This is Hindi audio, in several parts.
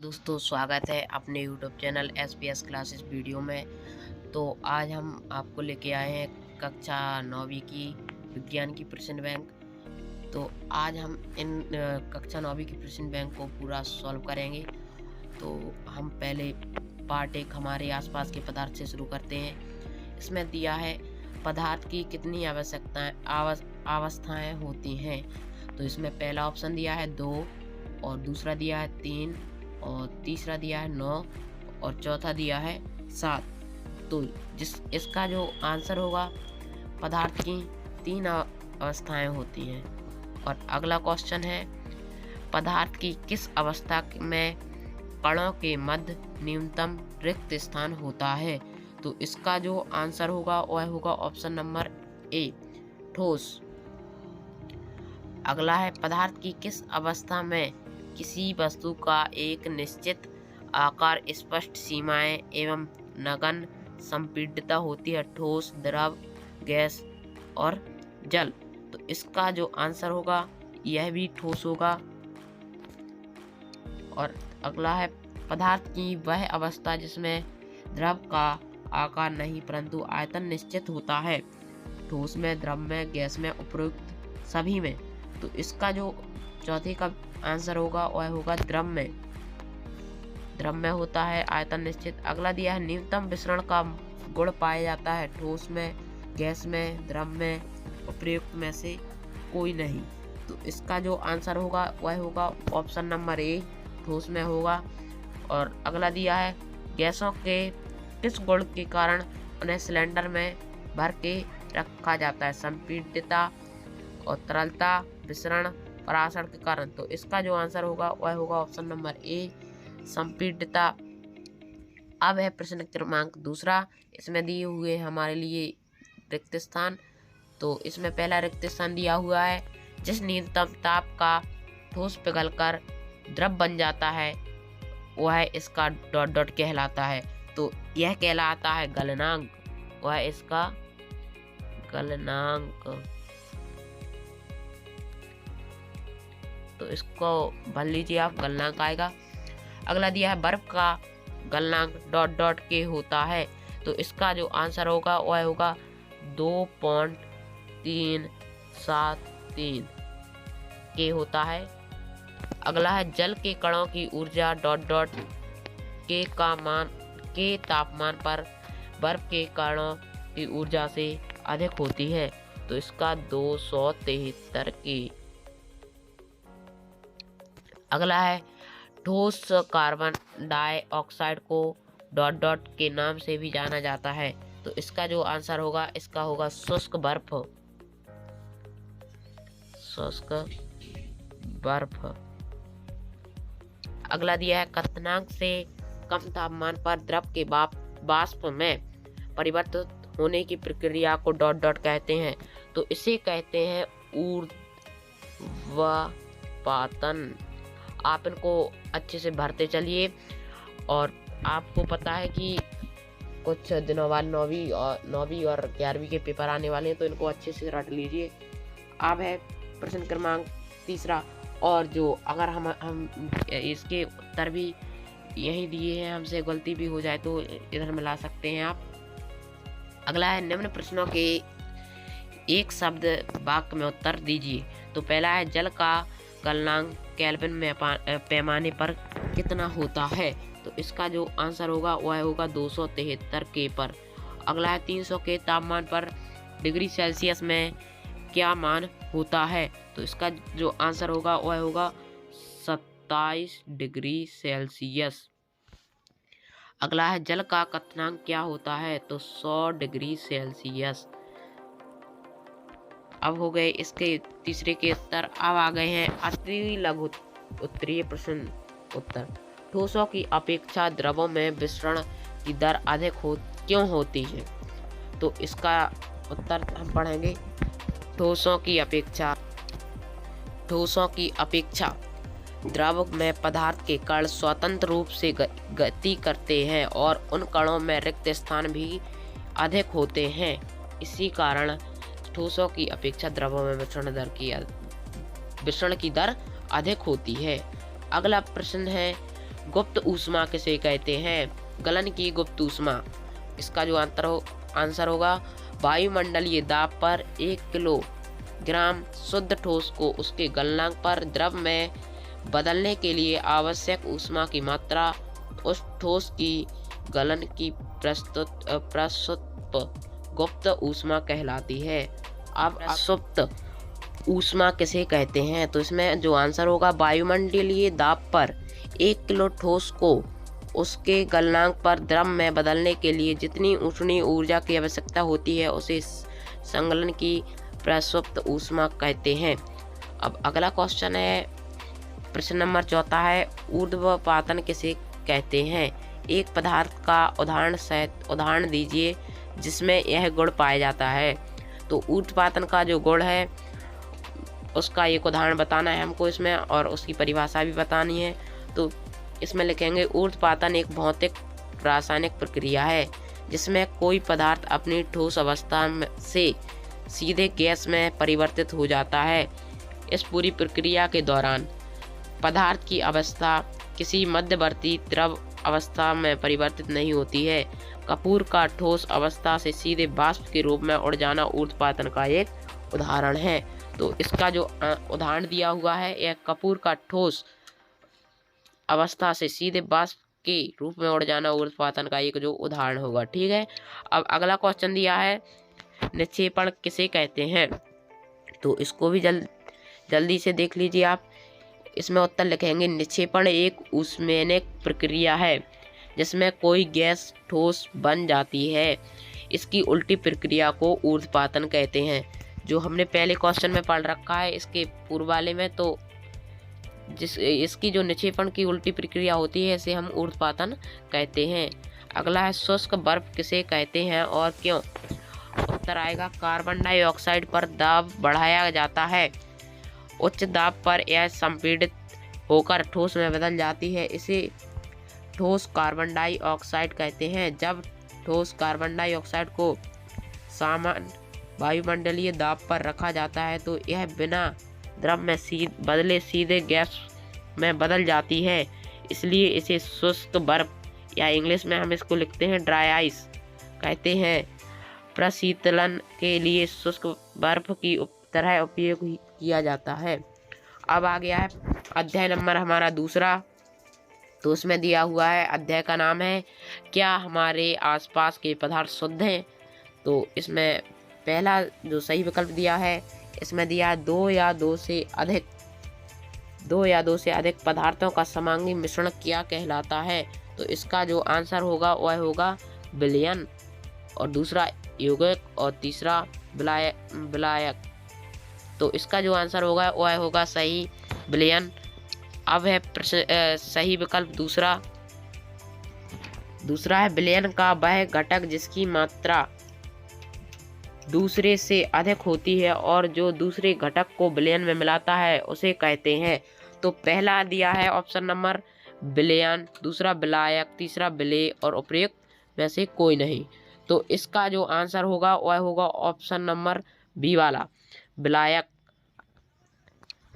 दोस्तों स्वागत है अपने YouTube channel SPS classes video में। तो आज हम आपको लेके आए हैं कक्षा 9वीं की विज्ञान की प्रश्न बैंक। तो आज हम इन कक्षा 9वीं की प्रश्न बैंक को पूरा सॉल्व करेंगे। तो हम पहले पार्ट 1 हमारे आसपास के पदार्थ से शुरू करते हैं। इसमें दिया है पदार्थ की कितनी अवस्थाएं होती हैं। तो इसमें पहला ऑप्शन दिया है 2 और दूसरा दिया है 3 और तीसरा दिया है 9 और चौथा दिया है 7। तो इसका जो आंसर होगा, पदार्थ की 3 अवस्थाएं होती हैं। और अगला क्वेश्चन है, पदार्थ की किस अवस्था में कणों के मध्य न्यूनतम रिक्त स्थान होता है। तो इसका जो आंसर होगा वह होगा ऑप्शन नंबर ए, ठोस। अगला है, पदार्थ की किस अवस्था में किसी वस्तु का एक निश्चित आकार, स्पष्ट सीमाएं एवं नगण्य संपीड्यता होती है। ठोस, द्रव, गैस और जल। तो इसका जो आंसर होगा यह भी ठोस होगा। और अगला है, पदार्थ की वह अवस्था जिसमें द्रव का आकार नहीं परंतु आयतन निश्चित होता है। ठोस में, द्रव में, गैस में, उपरोक्त सभी में। तो इसका जो चौथे का आंसर होगा वह होगा द्रव में। द्रव में होता है आयतन निश्चित। अगला दिया है, न्यूनतम विसरण का गुण पाया जाता है ठोस में, गैस में, द्रव में, उपरोक्त में से कोई नहीं। तो इसका जो आंसर होगा वह होगा ऑप्शन नंबर ए, ठोस में होगा। और अगला दिया है, गैसों के किस गुण के कारण उन्हें सिलेंडर में भर के रखा जाता है। संपीड्यता और तरलता, विसरण, परासरण के कारण। तो इसका जो आंसर होगा वह होगा ऑप्शन नंबर ए, संपीड्यता। अब है प्रश्न क्रमांक दूसरा। इसमें दिए हुए हमारे लिए रिक्त स्थान। तो इसमें पहला रिक्त स्थान दिया हुआ है, जिस न्यूनतम ताप का ठोस पिघलकर द्रव बन जाता है वह इसका ... कहलाता है। तो यह कहलाता है गलनांक। वह इसका गलनांक। तो इसको भर लीजिए आप, गलनांक आएगा। अगला दिया है, बर्फ का गलनांक ... के होता है। तो इसका जो आंसर होगा वह होगा 2.373 के होता है। अगला है, जल के कणों की ऊर्जा ... के तापमान पर बर्फ के कणों की ऊर्जा से अधिक होती है। तो इसका 273 के। अगला है, ठोस कार्बन डाइऑक्साइड को ... के नाम से भी जाना जाता है। तो इसका जो आंसर होगा इसका होगा शुष्क बर्फ। शुष्क बर्फ। अगला दिया है, क्वथनांक से कम तापमान पर द्रव के वाष्प में परिवर्तित होने की प्रक्रिया को ... कहते हैं। तो इसे कहते हैं ऊर्ध्वपातन। आप इनको अच्छे से भरते चलिए। और आपको पता है कि कुछ दिनों बाद 9वीं और 11वीं के पेपर आने वाले हैं, तो इनको अच्छे से रट लीजिए। अब है प्रश्न क्रमांक तीसरा। और जो अगर हम इसके उत्तर भी यही दिए हैं, हमसे गलती भी हो जाए तो इधर मिला सकते हैं आप। अगला है, निम्न प्रश्नों के एक शब्द वाक्य में उत्तर दीजिए। तो पहला है, जल का गलनांक केल्विन में पैमाने पर कितना होता है। तो इसका जो आंसर होगा वह होगा 273 के पर। अगला है, 300 के तापमान पर डिग्री सेल्सियस में क्या मान होता है। तो इसका जो आंसर होगा वह होगा 27 डिग्री सेल्सियस। अगला है, जल का क्वथनांक क्या होता है। तो 100 डिग्री सेल्सियस। अब हो गए इसके तीसरे के उत्तर। अब आ गए हैं अति लघु उत्तरीय प्रश्न उत्तर। ठोसों की अपेक्षा द्रवों में विसरण की दर अधिक क्यों होती है। तो इसका उत्तर हम पढ़ेंगे। ठोसों की अपेक्षा द्रव में पदार्थ के कण स्वतंत्र रूप से गति करते हैं और उन कणों में रिक्त स्थान भी अधिक होते हैं। इसी कारण ठोसों की अपेक्षा द्रवों में विसरण की दर अधिक होती है। अगला प्रश्न है, गुप्त ऊष्मा किसे कहते हैं? गलन की गुप्त ऊष्मा। इसका जो आंसर होगा वायुमंडलीय दाब पर 1 किलोग्राम शुद्ध ठोस को उसके गलनांक पर द्रव में बदलने के लिए आवश्यक ऊष्मा की मात्रा उस ठोस की गलन की प्रसुप्त गुप्त ऊष्मा कहलाती है। अब प्रसुप्त ऊष्मा किसे कहते हैं? तो इसमें जो आंसर होगा वायुमंडलीय दाब पर 1 किलो ठोस को उसके गलनांक पर द्रव में बदलने के लिए जितनी उष्णीय ऊर्जा की आवश्यकता होती है उसे संगलन की प्रसुप्त ऊष्मा कहते हैं। अब अगला क्वेश्चन है, प्रश्न नंबर 4 है, ऊर्ध्वपातन किसे कहते हैं? एक पदार्थ का उदाहरण दीजिए जिसमें यह गुण पाया जाता है। तो ऊर्ध्वपातन का जो गुण है उसका एक उदाहरण बताना है हमको इसमें, और उसकी परिभाषा भी बतानी है। तो इसमें लिखेंगे ऊर्ध्वपातन एक भौतिक रासायनिक प्रक्रिया है जिसमें कोई पदार्थ अपनी ठोस अवस्था से सीधे गैस में परिवर्तित हो जाता है। इस पूरी प्रक्रिया के दौरान पदार्थ की अवस्था किसी मध्यवर्ती द्रव अवस्था में परिवर्तित नहीं होती है। कपूर का ठोस अवस्था से सीधे वाष्प के रूप में उड़ जाना ऊर्ध्वपातन का एक उदाहरण है। तो इसका जो उदाहरण दिया हुआ है यह कपूर का ठोस अवस्था से सीधे वाष्प के रूप में उड़ जाना ऊर्ध्वपातन का एक जो उदाहरण होगा। ठीक है। अब अगला क्वेश्चन दिया है, निक्षेपण किसे कहते हैं? तो इसको भी जल्दी से देख लीजिए आप। इसमें उत्तर लिखेंगे, निक्षेपण एक ऊष्मायनिक प्रक्रिया है जिसमें कोई गैस ठोस बन जाती है। इसकी उल्टी प्रक्रिया को ऊर्ध्वपातन कहते हैं। जो हमने पहले क्वेश्चन में पढ़ रखा है इसके पूर्व वाले में, तो इसकी जो निक्षेपण की उल्टी प्रक्रिया होती है इसे हम ऊर्ध्वपातन कहते हैं। अगला है, शुष्क बर्फ किसे कहते हैं और क्यों? उत्तर आएगा, कार्बन डाइऑक्साइड पर दाब बढ़ाया जाता है। उच्च दाब पर यह संपीड़ित होकर ठोस में बदल जाती है। इसे ठोस कार्बन डाइऑक्साइड कहते हैं। जब ठोस कार्बन डाइऑक्साइड को सामान्य वायुमंडलीय दाब पर रखा जाता है तो यह बिना द्रव में बदले सीधे गैस में बदल जाती है। इसलिए इसे शुष्क बर्फ या इंग्लिश में हम इसको लिखते हैं ड्राई आइस कहते हैं। प्रशीतलन के लिए शुष्क बर्फ की तरह उपयोग किया जाता है। अब आ गया है अध्याय नंबर हमारा 2। तो उसमें दिया हुआ है, अध्याय का नाम है क्या हमारे आसपास के पदार्थ शुद्ध हैं? तो इसमें पहला जो सही विकल्प दिया है इसमें दिया है 2 या 2 से अधिक पदार्थों का समांगी मिश्रण क्या कहलाता है? तो इसका जो आंसर होगा वह होगा विलयन, और दूसरा यौगिक और तीसरा विलायक। तो इसका जो आंसर होगा वह होगा सही विलयन। अब है सही विकल्प दूसरा है, विलयन का वह घटक जिसकी मात्रा दूसरे से अधिक होती है और जो दूसरे घटक को विलयन में मिलाता है उसे कहते हैं। तो पहला दिया है ऑप्शन नंबर विलयन, दूसरा विलायक, तीसरा विलेय और उपयुक्त में से कोई नहीं। तो इसका जो आंसर होगा वह होगा ऑप्शन नंबर बी वाला विलायक।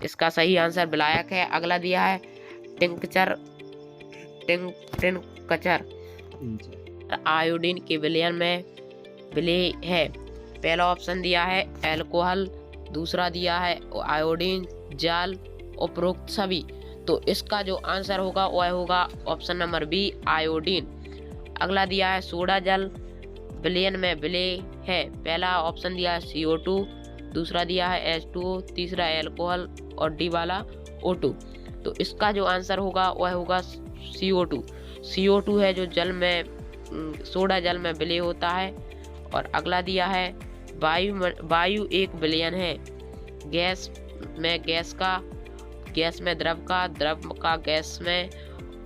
इसका सही आंसर विलायक है। अगला दिया है टिंकचर आयोडीन के विलयन में विलेय है। पहला ऑप्शन दिया है एल्कोहल, दूसरा दिया है आयोडीन, जाल, उपरोक्त सभी। तो इसका जो आंसर होगा वह होगा ऑप्शन नंबर बी आयोडीन। अगला दिया है सोडा जल विलयन में विलेय है। पहला ऑप्शन दिया है CO2, दूसरा दिया है H2O, तीसरा एल्कोहल और डी वाला O2। तो इसका जो आंसर होगा वह होगा CO2 है जो सोडा जल में विलेय होता है। और अगला दिया है वायु एक विलयन है। गैस में द्रव का गैस में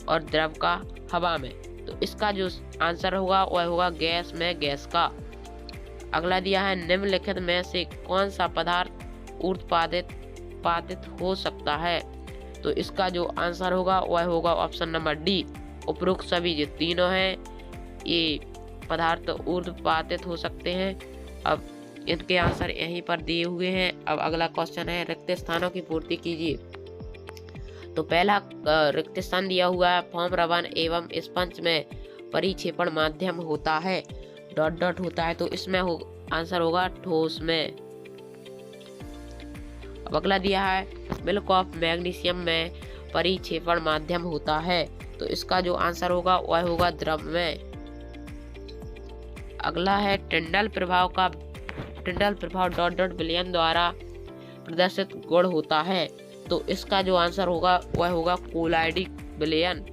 और द्रव का हवा में। तो इसका जो आंसर होगा वह होगा गैस में गैस का। अगला दिया है निम्नलिखित में से कौन सा पदार्थ ऊर्ध्वपातित हो सकता है? तो इसका जो आंसर होगा वह होगा ऑप्शन नंबर डी उपरोक्त सभी। जो तीनों हैं ये पदार्थ ऊर्ध्वपातित हो सकते हैं। अब इनके आंसर यहीं पर दिए हुए हैं। अब अगला क्वेश्चन है, रिक्त स्थानों की पूर्ति कीजिए। तो पहला रिक्त स्थान दिया हुआ है फॉर्म रवन एवं स्पंज में परिक्षेपण माध्यम होता है, डॉट डॉट होता है, तो इसमें आंसर होगा ठोस में। अब अगला दिया है मिल्क ऑफ मैग्नीशियम में परिक्षेपण माध्यम होता है, तो इसका जो आंसर होगा वह होगा द्रव में। अगला है टिंडल प्रभाव डॉट डॉट विलयन द्वारा प्रदर्शित गुण होता है, तो इसका जो आंसर होगा वह होगा कोलाइडिक विलयन।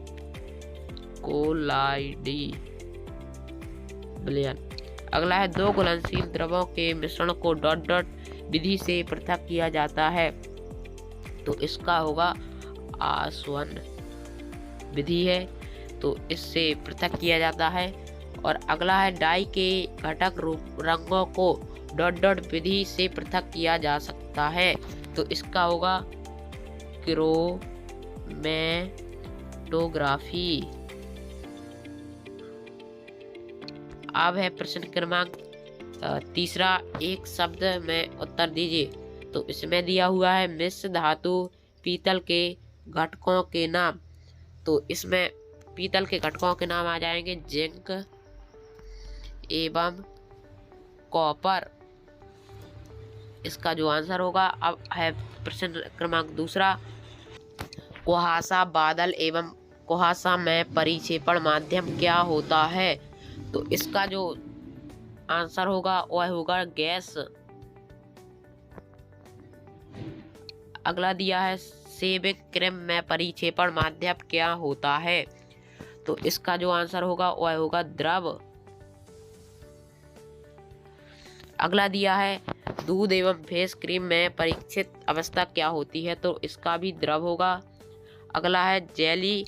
अगला है दो घुलनशील द्रवों के मिश्रण को डॉट डॉट विधि से पृथक किया जाता है, तो इसका होगा आसवन विधि है, तो इससे पृथक किया जाता है। और अगला है डाई के घटक रंगों को डॉट डॉट विधि से पृथक किया जा सकता है, तो इसका होगा क्रोमैटोग्राफी। अब है प्रश्न क्रमांक तीसरा, एक शब्द में उत्तर दीजिए। तो इसमें दिया हुआ है मिश्र धातु पीतल के घटकों के नाम, तो इसमें पीतल के घटकों के नाम आ जाएंगे जिंक एवं कॉपर। इसका जो आंसर होगा अब है प्रश्न क्रमांक दूसरा, कुहासा बादल एवं कुहासा में परिक्षेपण माध्यम क्या होता है, तो इसका जो आंसर होगा वह होगा गैस। अगला दिया है सेविंग क्रीम में परिक्षेपण माध्यम क्या होता है, तो इसका जो आंसर होगा वह होगा द्रव। अगला दिया है दूध एवं फेस क्रीम में परीक्षित अवस्था क्या होती है, तो इसका भी द्रव होगा। अगला है जेली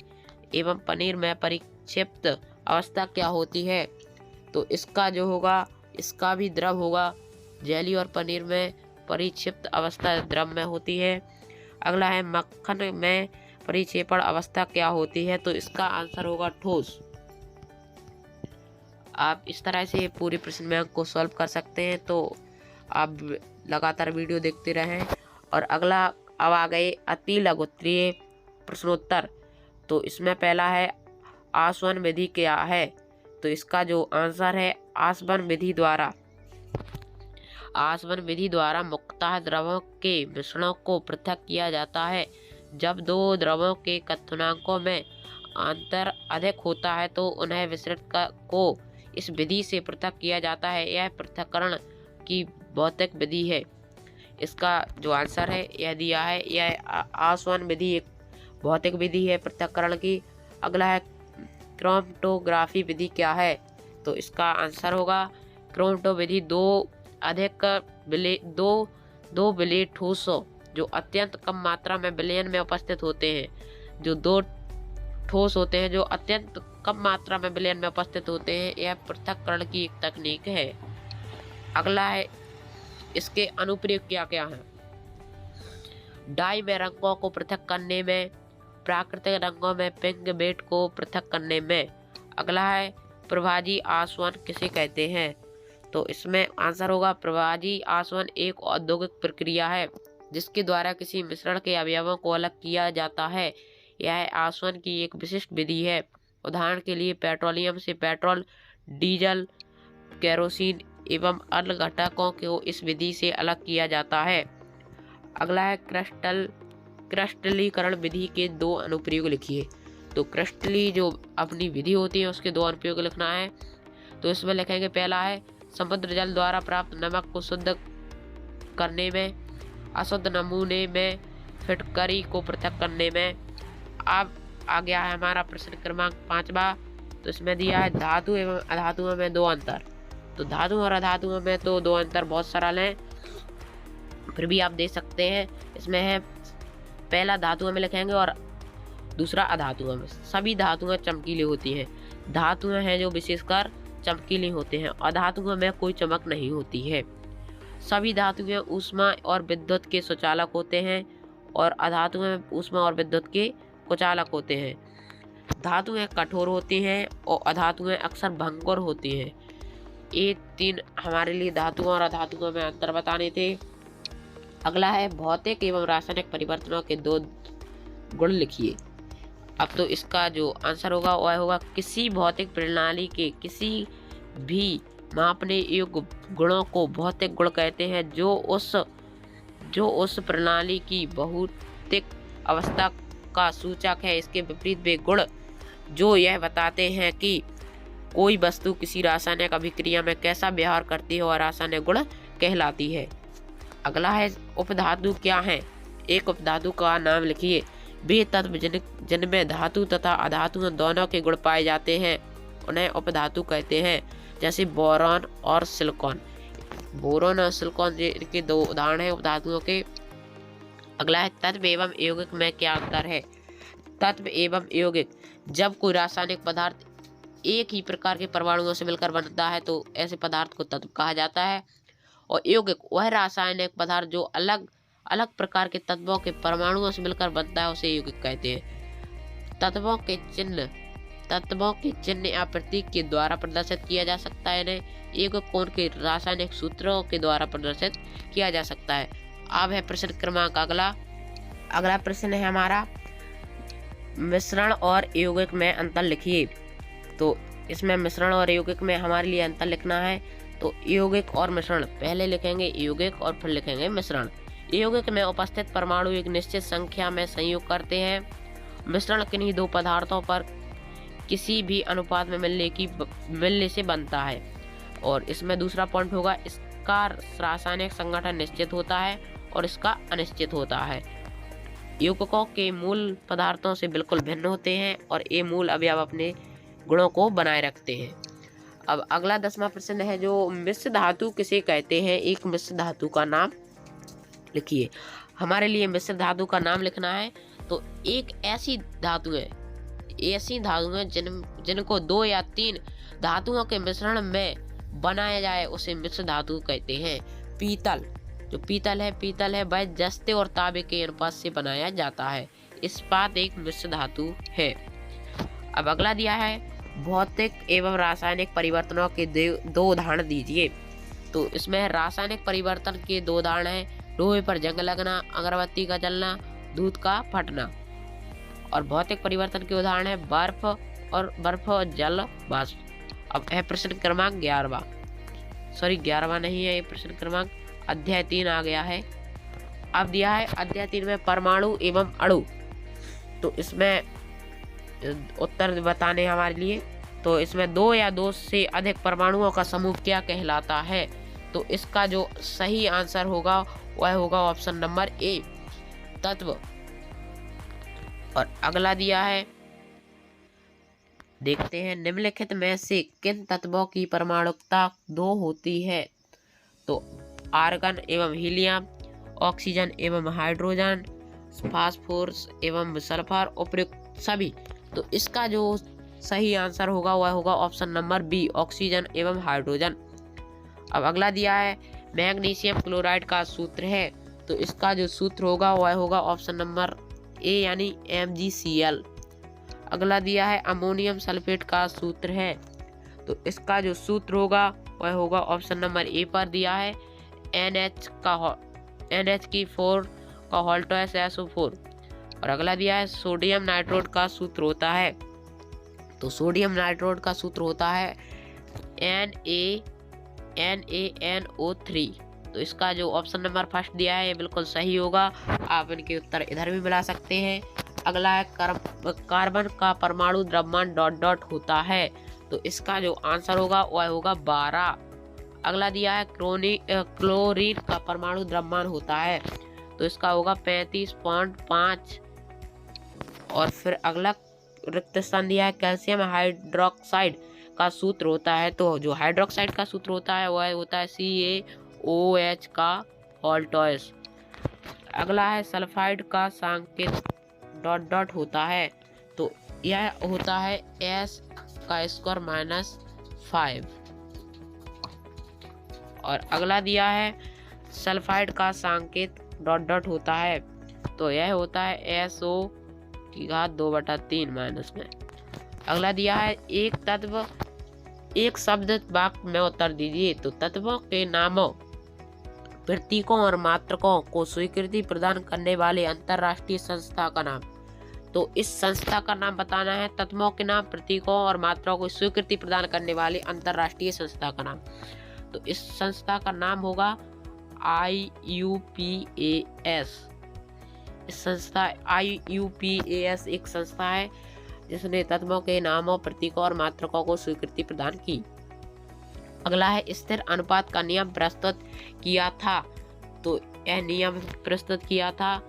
एवं पनीर में परिक्षिप्त अवस्था क्या होती है, तो इसका जो होगा इसका भी द्रव होगा। जेली और पनीर में परिक्षिप्त अवस्था द्रव में होती है। अगला है मक्खन में परिक्षेपण अवस्था क्या होती है, तो इसका आंसर होगा ठोस। आप इस तरह से पूरे प्रश्न बैंक को सॉल्व कर सकते हैं, तो आप लगातार वीडियो देखते रहें। और अगला अब आ गए अति लघुत्तरीय प्रश्नोत्तर, तो इसमें पहला है आसवन विधि क्या है, तो इसका जो आंसर है आसवन विधि द्वारा मुख्यतः द्रवों के मिश्रणों को पृथक किया जाता है। जब दो द्रवों के कथनांकों में अंतर अधिक होता है तो उन्हें मिश्रित को इस विधि से पृथक किया जाता है। यह पृथक्करण की भौतिक विधि है। इसका जो आंसर है यह दिया है, यह आसवन विधि एक भौतिक विधि है पृथक्करण की। अगला है क्रोमैटोग्राफी विधि क्या है, तो इसका आंसर होगा क्रोमैटो विधि दो विलेय ठोसों जो अत्यंत कम मात्रा में विलयन में उपस्थित होते हैं, जो दो ठोस होते हैं जो अत्यंत कम मात्रा में विलयन में उपस्थित होते हैं, यह पृथक्करण की एक तकनीक है। अगला है इसके अनुप्रयोग क्या क्या है। डाई में रंगों को पृथक करने में, प्राकृतिक रंगों में पिगमेंट को पृथक करने में। अगला है प्रभाजी आसवन किसे कहते हैं, तो इसमें आंसर होगा प्रभाजी आसवन एक औद्योगिक प्रक्रिया है जिसके द्वारा किसी मिश्रण के अवयवों को अलग किया जाता है। यह आसवन की एक विशिष्ट विधि है। उदाहरण के लिए पेट्रोलियम से पेट्रोल, डीजल, केरोसिन एवं अन्य घटकों को इस विधि से अलग किया जाता है। अगला है क्रिस्टलीकरण विधि के दो अनुप्रयोग लिखिए, तो क्रिस्टली जो अपनी विधि होती है उसके दो अनुप्रयोग लिखना है। तो इसमें लिखेंगे पहला है समुद्र जल द्वारा प्राप्त नमक को शुद्ध करने में, अशुद्ध नमूने में फिटकरी को पृथक करने में। अब आ गया है हमारा प्रश्न क्रमांक 5वां, तो इसमें दिया है धातु एवं अधातुओं में दो अंतर। तो धातु और अधातुओं में तो दो अंतर बहुत सरल हैं, फिर भी आप दे सकते हैं। इसमें है पहला धातुओं में लिखेंगे और दूसरा अधातुओं में। सभी धातुएं चमकीली होती हैं। धातुएं हैं जो विशेषकर चमकीली होते हैं, अधातुओं में कोई चमक नहीं होती है। सभी धातुएं ऊष्मा और विद्युत के सुचालक होते हैं और अधातुएं ऊष्मा और विद्युत के कुचालक होते हैं। धातुएं कठोर होती हैं और अधातुएं अक्सर भंगुर होती हैं। ये तीन हमारे लिए धातुओं और अधातुओं में अंतर बताने थे। अगला है भौतिक एवं रासायनिक परिवर्तनों के गुण लिखिए। अब तो इसका जो आंसर होगा वह होगा किसी भौतिक प्रणाली के किसी भी मापने योग्य गुणों को भौतिक गुण कहते हैं। जो उस प्रणाली की भौतिक अवस्था का सूचक है। इसके विपरीत वे गुण जो यह बताते हैं कि कोई वस्तु किसी रासायनिक अभिक्रिया में कैसा व्यवहार करती है, वह रासायनिक गुण कहलाती है। अगला है उपधातु क्या है। एक उपधातु का नाम लिखिए। वे तत्व जिनमें धातु तथा अधातु दोनों के गुण पाए जाते हैं उन्हें उपधातु कहते हैं, जैसे बोरॉन और सिलिकॉन। बोरॉन और सिलिकॉन के दो उदाहरण हैं उपधातुओं के। अगला है तत्व एवं यौगिक में क्या अंतर है। तत्व एवं यौगिक, जब कोई रासायनिक पदार्थ एक ही प्रकार के परमाणुओं से मिलकर बनता है तो ऐसे पदार्थ को तत्व कहा जाता है। और यौगिक वह रासायनिक पदार्थ जो अलग अलग प्रकार के तत्वों के परमाणुओं से मिलकर बनता है, उसे यौगिक कहते हैं। तत्वों के चिन्ह या प्रतीक के द्वारा प्रदर्शित किया जा सकता है। इन्हें यौगिक कोण के रासायनिक सूत्रों के द्वारा प्रदर्शित किया जा सकता है। अब है प्रश्न क्रमांक अगला प्रश्न है हमारा, मिश्रण और यौगिक में अंतर लिखिए। तो इसमें मिश्रण और यौगिक में हमारे लिए अंतर लिखना है। तो यौगिक और मिश्रण, पहले लिखेंगे यौगिक और फिर लिखेंगे मिश्रण। यौगिक में उपस्थित परमाणु एक निश्चित संख्या में संयोग करते हैं। मिश्रण किन्हीं दो पदार्थों पर किसी भी अनुपात में मिलने से बनता है। और इसमें दूसरा पॉइंट होगा, इसका रासायनिक संगठन निश्चित होता है और इसका अनिश्चित होता है। यौगिकों के मूल पदार्थों से बिल्कुल भिन्न होते हैं और ये मूल अवयव अपने गुणों को बनाए रखते हैं। अब अगला 10वां प्रश्न है, जो मिश्र धातु किसे कहते हैं। एक मिश्र धातु का नाम लिखिए। हमारे लिए मिश्र धातु का नाम लिखना है। तो एक ऐसी धातु है जिनको 2 या 3 धातुओं के मिश्रण में बनाया जाए उसे मिश्र धातु कहते हैं। पीतल है वह जस्ते और तांबे के अनुपात से बनाया जाता है। इस्पात एक मिश्र धातु है। अब अगला दिया है, भौतिक एवं रासायनिक परिवर्तनों के 2 उदाहरण दीजिए। तो इसमें रासायनिक परिवर्तन के 2 उदाहरण हैं, लोहे पर जंग लगना, अगरबत्ती का जलना, दूध का फटना। और भौतिक परिवर्तन के उदाहरण है बर्फ और जल वाष्प। अब है प्रश्न क्रमांक 11वां नहीं है, ये प्रश्न क्रमांक अध्याय 3 आ गया है। अब दिया है अध्याय 3 में परमाणु एवं अणु। तो इसमें उत्तर बताने हमारे लिए। तो इसमें 2 या 2 से अधिक परमाणुओं का समूह क्या कहलाता है। तो इसका जो सही आंसर होगा वह होगा ऑप्शन नंबर ए, तत्व। और अगला दिया है, देखते हैं निम्नलिखित में से किन तत्वों की परमाणुकता 2 होती है। तो आर्गन एवं हीलियम, ऑक्सीजन एवं हाइड्रोजन, फास्फोरस एवं सल्फर, उपयुक्त सभी। तो इसका जो सही आंसर होगा वह होगा ऑप्शन नंबर बी, ऑक्सीजन एवं हाइड्रोजन। अब अगला दिया है, मैग्नीशियम क्लोराइड का सूत्र है। तो इसका जो सूत्र होगा वह होगा ऑप्शन नंबर ए यानी MgCl। अगला दिया है, अमोनियम सल्फेट का सूत्र है। तो इसका जो सूत्र होगा वह होगा ऑप्शन नंबर ए पर दिया है, NH4 का होल्टोस SO4। और अगला दिया है, सोडियम नाइट्रोट का सूत्र होता है। तो सोडियम नाइट्रोट का सूत्र होता है NaNO3। तो इसका जो ऑप्शन नंबर फर्स्ट दिया है ये बिल्कुल सही होगा। आप इनके उत्तर इधर भी मिला सकते हैं। अगला है, कार्बन का परमाणु द्रव्यमान ... होता है। तो इसका जो आंसर होगा वह होगा 12। अगला दिया है, क्लोरीन का परमाणु द्रव्यमान होता है। तो इसका होगा 35.5। और फिर अगला रिक्त स्थान दिया है, कैल्शियम हाइड्रोक्साइड का सूत्र होता है। तो जो हाइड्रोक्साइड का सूत्र होता है वह होता है CaOH का होल्टोस। अगला है, सल्फाइड का सांकेत ... होता है। तो यह होता है S² - 5। और अगला दिया है, सल्फाइड का सांकेत ... होता है। तो यह होता है SO2/3 माइनस में। अगला दिया है, एक शब्द वाक्य में उत्तर दीजिए। तो तत्वों के नामों, प्रतीकों और मात्रकों को स्वीकृति प्रदान करने वाले अंतरराष्ट्रीय संस्था का नाम। तो इस संस्था का नाम बताना है, तत्वों के नाम, प्रतीकों और मात्राओं को स्वीकृति प्रदान करने वाली अंतरराष्ट्रीय संस्था का नाम। तो इस संस्था का नाम होगा IUPAS। इस संस्था IUPAS एक संस्था है जिसने तत्वों के नामों, प्रतीकों और मात्रकों को स्वीकृति प्रदान की। अगला है स्थिर अनुपात का नियम प्रस्तुत किया था। तो यह नियम प्रस्तुत किया था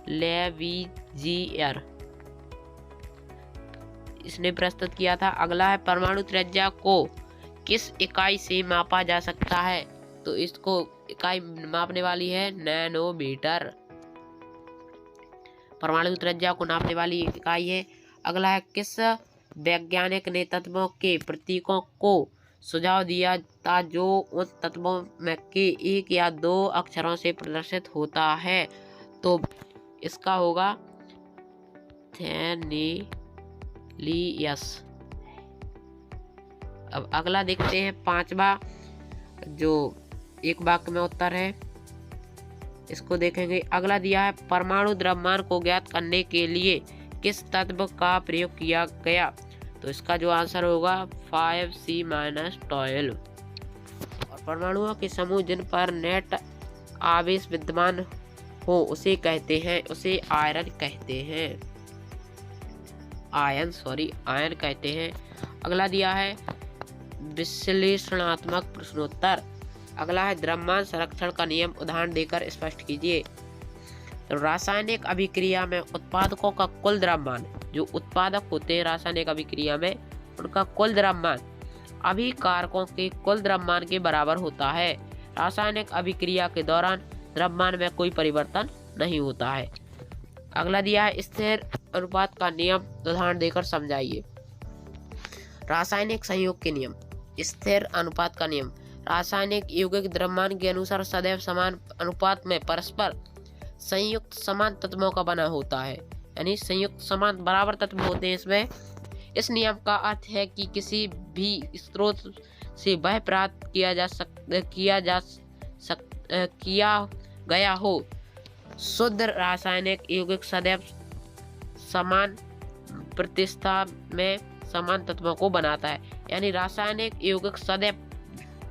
लेविजियर, इसने प्रस्तुत किया था। अगला है परमाणु त्रिज्या को किस इकाई से मापा जा सकता है। तो इसको इकाई मापने वाली है नैनोमीटर, परमाणु त्रिज्या को नापने वाली इकाई है। अगला है किस वैज्ञानिक ने तत्वों के प्रतीकों को सुझाव दिया था जो उन तत्वों में के एक या दो अक्षरों से प्रदर्शित होता है। तो इसका होगा थेनेलियस। अब अगला देखते हैं पांचवा, जो एक वाक्य में उत्तर है, इसको देखेंगे। अगला दिया है परमाणु द्रव्यमान को ज्ञात करने के लिए किस तत्व का प्रयोग किया गया। तो इसका जो आंसर होगा 5C-12। और परमाणुओं के समूह जिन पर नेट आवेश विद्यमान हो उसे आयन कहते हैं। अगला दिया है विश्लेषणात्मक प्रश्नोत्तर। अगला है द्रव्यमान संरक्षण का नियम उदाहरण देकर स्पष्ट कीजिए। तो रासायनिक अभिक्रिया में उत्पादकों का कुल द्रव्यमान, जो उत्पादक होते हैं रासायनिक अभिक्रिया में, उनका कुल द्रव्यमान अभिकारकों के कुल द्रव्यमान के बराबर होता है। रासायनिक अभिक्रिया के दौरान द्रव्यमान में कोई परिवर्तन नहीं होता है। अगला दिया है स्थिर अनुपात का नियम उदाहरण देकर समझाइए। रासायनिक संयोग के नियम। स्थिर अनुपात का नियम रासायनिक यौगिक द्रव्यमान के अनुसार सदैव समान अनुपात में परस्पर संयुक्त समान तत्वों का बना होता है, यानी संयुक्त समान बराबर तत्व होते हैं इसमें। इस नियम का अर्थ है कि किसी भी स्रोत से वह प्राप्त किया गया हो शुद्ध रासायनिक यौगिक सदैव समान प्रतिष्ठा में समान तत्वों को बनाता है, यानी रासायनिक यौगिक सदैव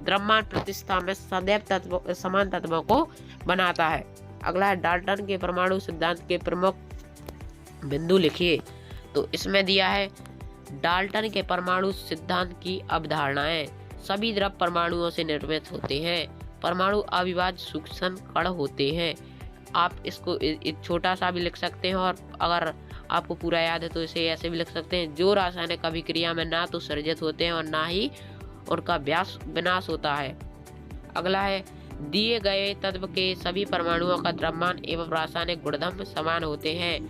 द्रव्यमान प्रतिष्ठा में सदैव समान तत्वों को बनाता है। अगला है डाल्टन के परमाणु सिद्धांत के प्रमुख बिंदु लिखिए। तो इसमें दिया है डाल्टन के परमाणु सिद्धांत की अवधारणाएं। सभी द्रव परमाणुओं से निर्मित होते हैं। परमाणु अविभाज्य सूक्ष्म कण होते हैं। आप इसको एक छोटा सा भी लिख सकते हैं, और अगर आपको पूरा याद है तो इसे ऐसे भी लिख सकते हैं, जो रासायनिक अभिक्रिया में ना तो सृजित होते हैं और ना ही उनका विनाश होता है। अगला है दिए गए तत्व के सभी परमाणुओं का द्रव्यमान एवं रासायनिक गुणधर्म समान होते हैं।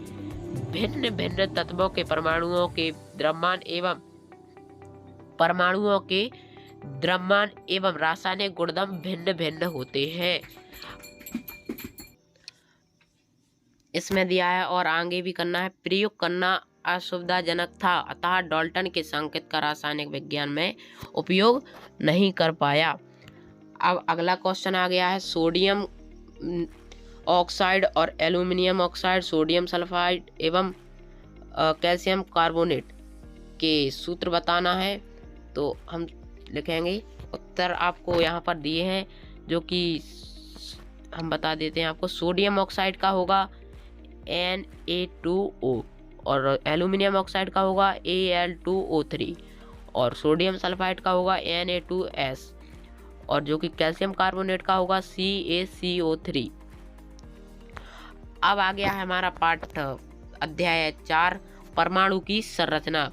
भिन्न भिन्न तत्वों के परमाणुओं के द्रव्यमान एवं रासायनिक गुणधर्म भिन्न भिन्न होते हैं। इसमें दिया है और आगे भी करना है। प्रयोग करना असुविधाजनक था, अतः डाल्टन के संकेत का रासायनिक विज्ञान में उपयोग नहीं कर पाया। अब अगला क्वेश्चन आ गया है सोडियम ऑक्साइड और एल्यूमिनियम ऑक्साइड, सोडियम सल्फाइड एवं कैल्शियम कार्बोनेट के सूत्र बताना है। तो हम लिखेंगे, उत्तर आपको यहाँ पर दिए हैं जो कि हम बता देते हैं आपको। सोडियम ऑक्साइड का होगा Na2O और एल्यूमिनियम ऑक्साइड का होगा Al2O3 और सोडियम सल्फाइड का होगा Na2S और जो कि कैल्शियम कार्बोनेट का होगा CaCO3। अब आ गया है हमारा पाठ अध्याय 4 परमाणु की संरचना।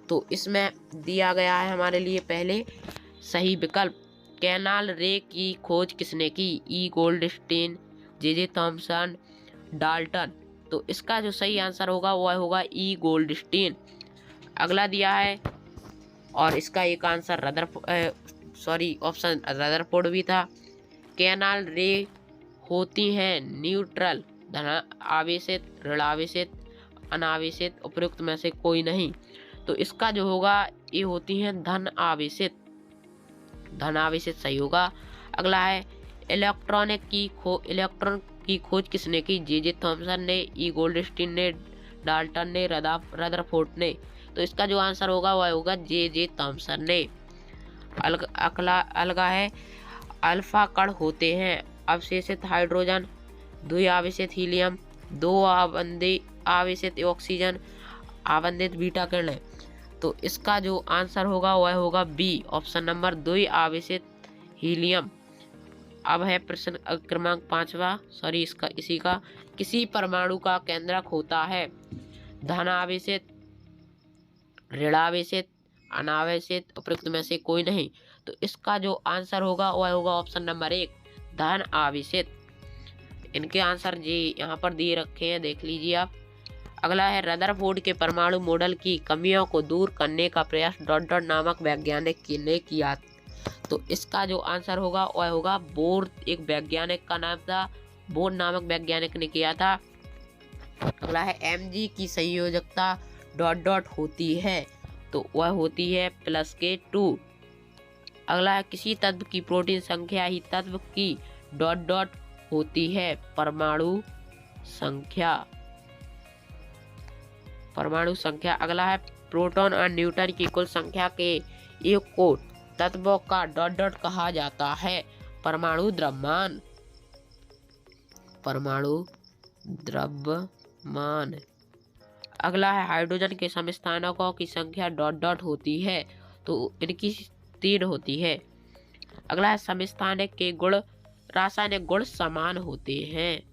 तो इसमें दिया गया है हमारे लिए पहले सही विकल्प। कैनाल रे की खोज किसने की? ई गोल्डस्टीन, जे थॉमसन, डाल्टन। तो इसका जो सही आंसर होगा वह होगा ई गोल्डस्टीन। अगला दिया है और इसका एक आंसर ऑप्शन रदरफोर्ड भी था। कैनाल रे होती हैं न्यूट्रल, धन आवेशित, ऋण आवेशित, अनावेशित, उपयुक्त में से कोई नहीं। तो इसका जो होगा ये होती हैं धन आवेशित, धन आवेशित सही होगा। अगला है इलेक्ट्रॉन की खोज किसने की? जे थॉमसन ने, ई गोल्डस्टीन ने, डाल्टन ने, रदरफोर्ड ने। तो इसका जो आंसर होगा वह होगा जे थॉमसन ने। अगला है अल्फा कण होते हैं अवशेषित हाइड्रोजन, द्विआवेशित हीलियम, दो आवेशित ऑक्सीजन, आवंधित बीटा किरण। तो इसका जो आंसर होगा वह होगा बी ऑप्शन नंबर द्विआवेशित हीलियम। अब है प्रश्न क्रमांक 5वां, इसी का किसी परमाणु का केंद्रक होता है धनावेशित, ऋणावेशित, अनावेशित, उपयुक्त में से कोई नहीं। तो इसका जो आंसर होगा वह होगा ऑप्शन नंबर 1 धन आवेशित। इनके आंसर जी यहाँ पर दिए रखे हैं, देख लीजिए आप। अगला है रदरफोर्ड के परमाणु मॉडल की कमियों को दूर करने का प्रयास नामक वैज्ञानिक ने किया। तो इसका जो आंसर होगा वह होगा बोर, एक वैज्ञानिक का नाम था, बोर नामक वैज्ञानिक ने किया था। अगला है Mg की संयोजकता ... होती है, तो वह होती है +2। अगला है किसी तत्व की प्रोटीन संख्या ही तत्व की ... होती है परमाणु संख्या। अगला है प्रोटॉन और न्यूट्रॉन की कुल संख्या के योग को तत्वों का ... कहा जाता है परमाणु द्रव्यमान। अगला है हाइड्रोजन के समस्थानिकों की संख्या ... होती है, तो इनकी 3 होती है। अगला है समस्थानिक के गुण, रासायनिक गुण समान होते हैं।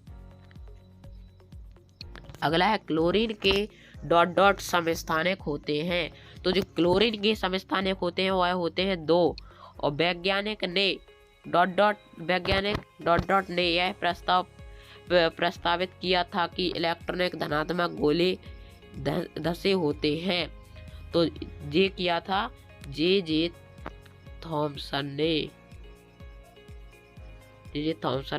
अगला है क्लोरीन के ... समस्थानिक होते हैं, तो जो क्लोरीन के समस्थानिक होते हैं वह होते हैं 2। और वैज्ञानिक ने ... यह प्रस्तावित किया था कि इलेक्ट्रॉनिक धनात्मक गोले धसे होते हैं, तो ये किया था जे थॉमसन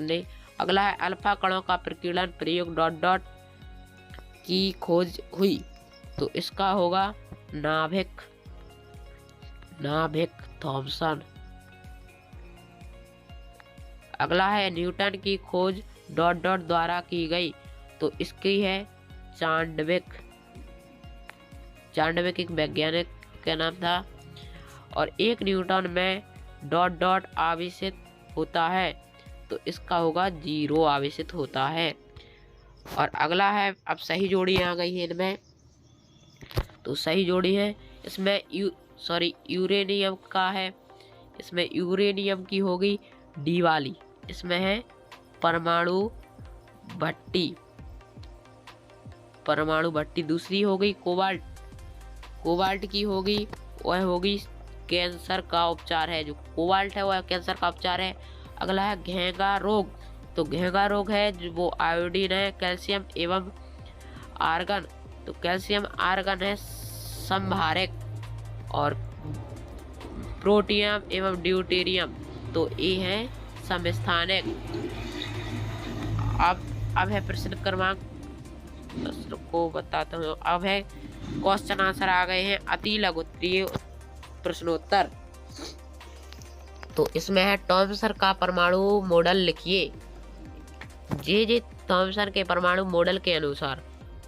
ने। अगला है अल्फा कणों का प्रकीर्णन प्रयोग ... की खोज हुई, तो इसका होगा नाभिक थॉमसन। अगला है न्यूटन की खोज ... द्वारा की गई, तो इसकी है चांडविक एक वैज्ञानिक का नाम था। और एक न्यूटन में ... आवेशित होता है, तो इसका होगा 0 आवेशित होता है। और अगला है, अब सही जोड़ी आ गई है इनमें, तो सही जोड़ी है इसमें यूरेनियम का है, इसमें यूरेनियम की होगी डी वाली। इसमें है परमाणु भट्टी। दूसरी हो गई कोबाल्ट की होगी, वह होगी कैंसर का उपचार है, जो कोबाल्ट है वह कैंसर का उपचार है। अगला है घेंगा रोग, तो घेंगा रोग है जो वो आयोडीन है, कैल्शियम एवं आर्गन, तो कैल्शियम आर्गन है संभारक। और प्रोटियम एवं ड्यूटेरियम, तो ये है समस्थानिक। अब है प्रश्न क्रमांक को बताता हूँ। अब है क्वेश्चन आंसर आ गए हैं अति लघुत्तरीय प्रश्नोत्तर। तो इसमें है थॉमसन का परमाणु मॉडल लिखिए। जे थॉमसन के परमाणु मॉडल के अनुसार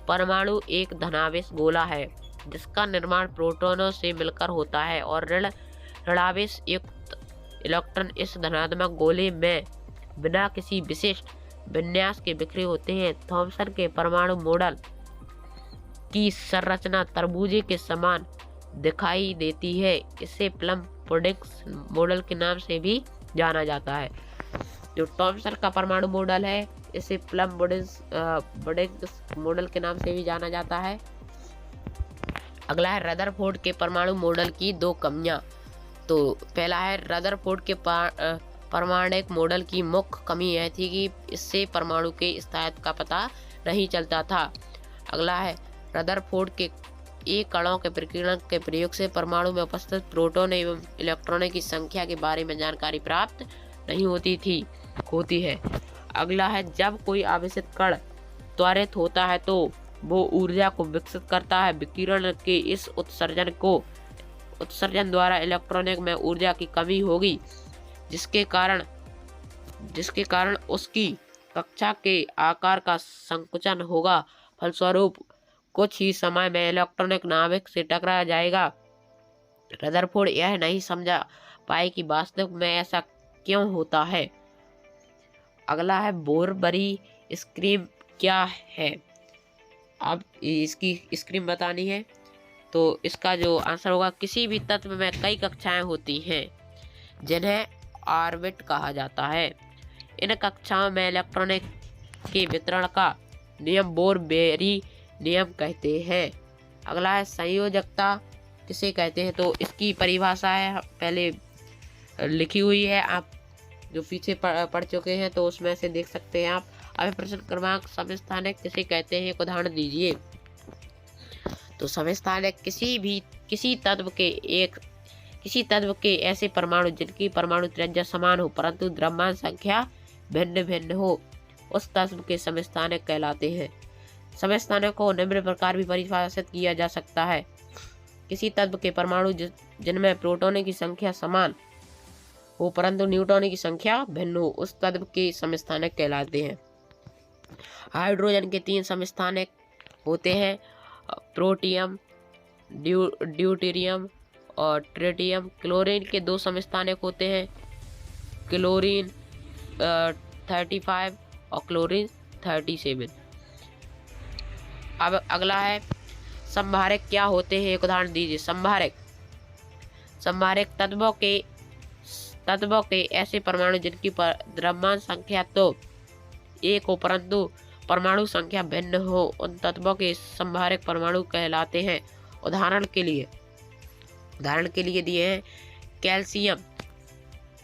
परमाणु एक धनावेश गोला है जिसका निर्माण प्रोटॉनों से मिलकर होता है और ऋणावेश युक्त इलेक्ट्रॉन इस धनात्मक गोले में बिना किसी विशिष्ट विन्यास के बिखरे होते हैं। थॉमसन के परमाणु मॉडल की संरचना तरबूजे के समान दिखाई देती है। इसे प्लम पुडिंग मॉडल के नाम से भी जाना जाता है। जो थॉमसन का परमाणु मॉडल है इसे प्लम पुडिंग मॉडल के नाम से भी जाना जाता है। अगला है रदरफोर्ड के परमाणु मॉडल की 2 कमियां। तो पहला है रदरफोर्ड के परमाणु मॉडल की मुख्य कमी यह थी कि इससे परमाणु के स्थायित्व का पता नहीं चलता था। अगला है रदरफोर्ड के एक कणों के प्रकीर्णन के प्रयोग से परमाणु में उपस्थित प्रोटॉन एवं इलेक्ट्रॉनों की संख्या के बारे में जानकारी प्राप्त नहीं होती है। अगला है जब कोई आवेशित कण त्वरित होता है तो वो ऊर्जा को विकसित करता है। विकिरण के इस उत्सर्जन द्वारा इलेक्ट्रॉनिक में ऊर्जा की कमी होगी, जिसके कारण उसकी कक्षा के आकार का संकुचन होगा। फलस्वरूप कुछ ही समय में इलेक्ट्रॉनिक नाभिक से टकरा जाएगा। रदरफोर्ड यह नहीं समझा पाए कि वास्तव में ऐसा क्यों होता है। अगला है बोरबरी स्क्रीम क्या है। अब इसकी स्क्रीम बतानी है, तो इसका जो आंसर होगा, किसी भी तत्व में कई कक्षाएं होती हैं जिन्हें ऑर्बिट कहा जाता है। इन कक्षाओं में इलेक्ट्रॉनिक के वितरण का नियम बोरबेरी नियम कहते हैं। अगला है संयोजकता किसे कहते हैं, तो इसकी परिभाषा है पहले लिखी हुई है, आप जो पीछे पढ़ चुके हैं तो उसमें से देख सकते हैं आप। अब प्रश्न क्रमांक समस्थानिक किसे कहते हैं, एक उदाहरण दीजिए। तो समस्थानिक किसी तत्व के ऐसे परमाणु जिनकी परमाणु त्रिज्या समान हो परंतु द्रव्यमान संख्या भिन्न भिन्न हो, उस तत्व के समस्थानिक कहलाते हैं। समस्थानिक को निम्न प्रकार भी परिभाषित किया जा सकता है। किसी तत्व के परमाणु जिनमें प्रोटॉनों की संख्या समान हो परंतु न्यूट्रॉनों की संख्या भिन्न हो, उस तत्व के समस्थानिक कहलाते हैं। हाइड्रोजन के 3 समस्थानिक होते हैं, प्रोटियम, ड्यूटेरियम और ट्रिटियम। क्लोरीन के 2 समस्थानिक होते हैं, क्लोरीन 35 और क्लोरीन 37। अब अगला है संभारक क्या होते हैं, एक उदाहरण दीजिए। संभारक तत्वों के ऐसे परमाणु जिनकी द्रव्यमान संख्या तो एक हो परंतु परमाणु संख्या भिन्न हो, उन तत्वों के संभारक परमाणु कहलाते हैं। उदाहरण के लिए दिए हैं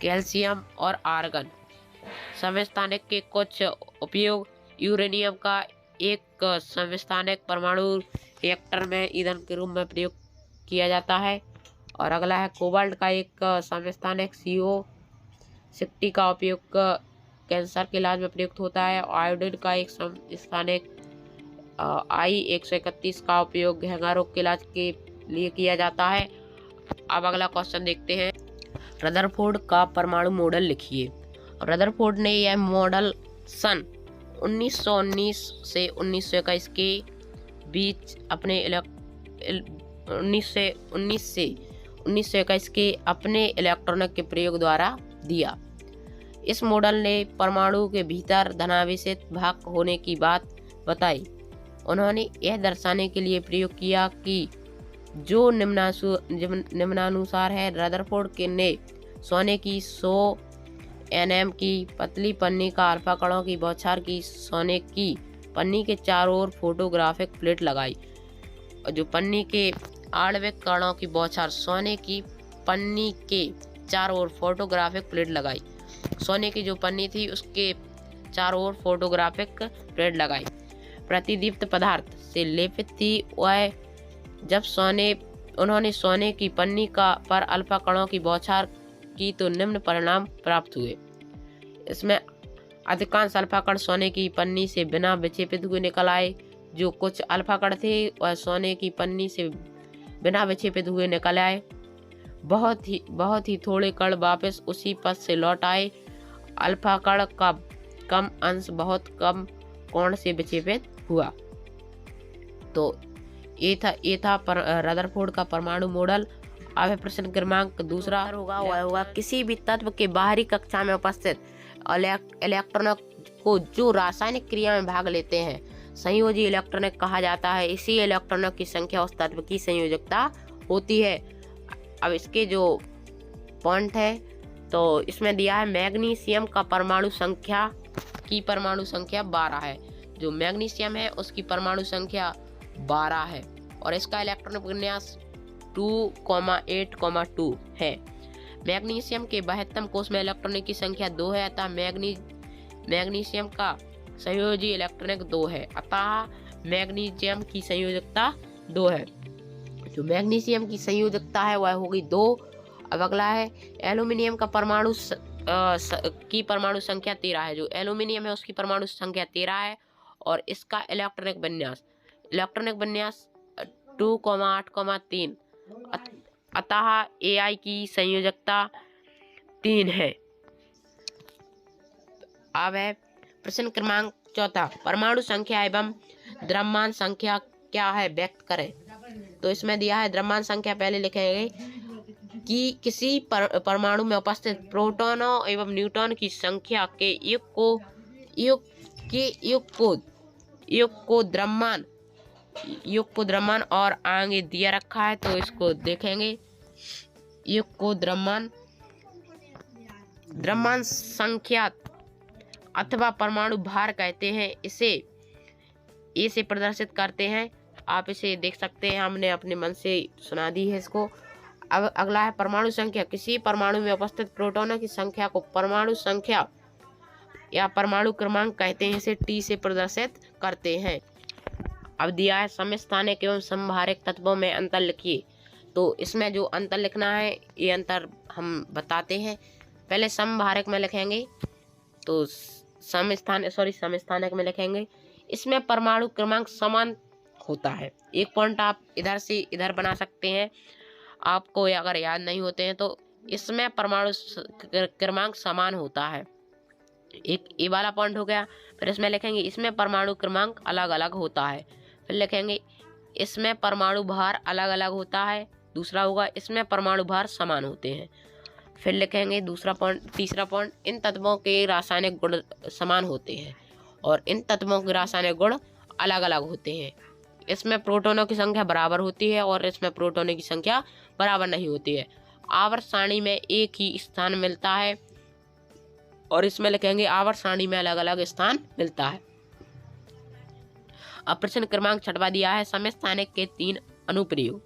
कैल्शियम और आर्गन। समस्थानिक के कुछ उपयोग, यूरेनियम का एक समस्थानिक परमाणु रिएक्टर में ईंधन के रूप में प्रयोग किया जाता है। और अगला है कोबाल्ट का एक समस्थानिक CO60 का उपयोग कैंसर के इलाज में प्रयुक्त होता है। आयोडीन का एक समस्थानिक I-131 का उपयोग घेंघा रोग के इलाज के लिए किया जाता है। अब अगला क्वेश्चन देखते हैं। रदरफोर्ड का परमाणु मॉडल लिखिए। रदरफोर्ड ने यह मॉडल सन 1919 से 1921 के बीच अपने 1921 के अपने इलेक्ट्रॉनिक के प्रयोग द्वारा दिया। इस मॉडल ने परमाणु के भीतर धनावेशित भाग होने की बात बताई। उन्होंने यह दर्शाने के लिए प्रयोग किया कि जो निम्नानुसार है। रदरफोर्ड ने सोने की 100 nm की पतली पन्नी का अल्फा कणों की बौछार की सोने की पन्नी के चारों ओर फोटोग्राफिक प्लेट लगाई। जो पन्नी के आणविक कणों की बौछार सोने की पन्नी के चारों ओर फोटोग्राफिक प्लेट लगाई। सोने की जो पन्नी थी उसके चारों ओर फोटोग्राफिक प्लेट लगाई। प्रतिदीप्त पदार्थ से लेपित थी वह जब उन्होंने सोने की पन्नी पर अल्फा कणों की बौछार की तो निम्न परिणाम प्राप्त हुए। इसमें अधिकांश अल्फा कण सोने की पन्नी से बिना विक्षेपित हुए निकल आए। जो कुछ अल्फा कण थे वह सोने की पन्नी से बिना विक्षेपित हुए निकल आए। बहुत ही थोड़े कण वापस उसी पथ से लौट आए। अल्फा कण का कम अंश बहुत कम कोण से विक्षेपित हुआ। तो ये था रदरफोर्ड का परमाणु मॉडल। अब प्रश्न क्रमांक दूसरा होगा किसी भी तत्व के बाहरी कक्षा में उपस्थित इलेक्ट्रॉनों को जो रासायनिक क्रिया में भाग लेते हैं संयोजी इलेक्ट्रॉनिक कहा जाता है। इसी इलेक्ट्रॉनों की संख्या उस तत्व की संयोजकता होती है। अब इसके जो पॉइंट है तो इसमें दिया है मैग्नीशियम का परमाणु संख्या 12 है। जो मैग्नीशियम है उसकी परमाणु संख्या 12 है और इसका इलेक्ट्रॉनिक विन्यास 2,8,2 है। मैग्नीशियम के 72 कोष में इलेक्ट्रॉनों की संख्या 2 है, अतः मैग्नीशियम का संयोजी इलेक्ट्रॉनिक 2 है, अतः मैग्नीशियम की संयोजकता 2 है। जो मैग्नीशियम की संयोजकता है वह होगी 2। अब अगला है एल्यूमिनियम का परमाणु की परमाणु संख्या 13 है। जो एल्यूमिनियम है उसकी परमाणु संख्या 13 है और इसका इलेक्ट्रॉनिक विन्यास 2,8,3 अतः Ai की संयोजकता 3 है। अब है प्रश्न क्रमांक 4 परमाणु संख्या एवं द्रव्यमान संख्या क्या है व्यक्त करें। तो इसमें दिया है द्रव्यमान संख्या, पहले लिखेंगे कि किसी परमाणु में उपस्थित प्रोटॉनों एवं न्यूट्रॉन की संख्या के योग को द्रव्यमान और आगे दिया रखा है, तो इसको देखेंगे। योग को द्रव्यमान संख्या अथवा परमाणु भार कहते हैं। इसे ए से प्रदर्शित करते हैं। आप इसे देख सकते हैं, हमने अपने मन से सुना दी है इसको। अब अगला है परमाणु संख्या। किसी परमाणु में उपस्थित प्रोटॉनों की संख्या को परमाणु संख्या या परमाणु क्रमांक कहते हैं। इसे टी से प्रदर्शित करते हैं। अब दिया है समस्थानिक एवं समभारिक तत्वों में अंतर लिखिए। तो इसमें जो अंतर लिखना है, ये अंतर हम बताते हैं। पहले समभारिक में लिखेंगे, तो समस्थानिक में लिखेंगे। इसमें परमाणु क्रमांक समान होता है। एक पॉइंट आप इधर से इधर बना सकते हैं, आपको अगर याद नहीं होते हैं तो। इसमें परमाणु क्रमांक समान होता है, एक ये वाला पॉइंट हो गया। फिर इसमें लिखेंगे इसमें परमाणु क्रमांक अलग अलग होता है। फिर लिखेंगे इसमें परमाणु भार अलग अलग होता है। दूसरा होगा इसमें परमाणु भार समान होते हैं। फिर लिखेंगे तीसरा पॉइंट, इन तत्वों के रासायनिक गुण समान होते हैं और इन तत्वों के रासायनिक गुण अलग अलग होते हैं। इसमें प्रोटॉनों की संख्या बराबर होती है और इसमें प्रोटॉनों की संख्या बराबर नहीं होती है। आवर्त सारणी में एक ही स्थान मिलता है और इसमें लिखेंगे आवर्त सारणी में अलग अलग स्थान मिलता है। अब प्रश्न क्रमांक 6 दिया है समस्थानिक के 3 अनुप्रयोग।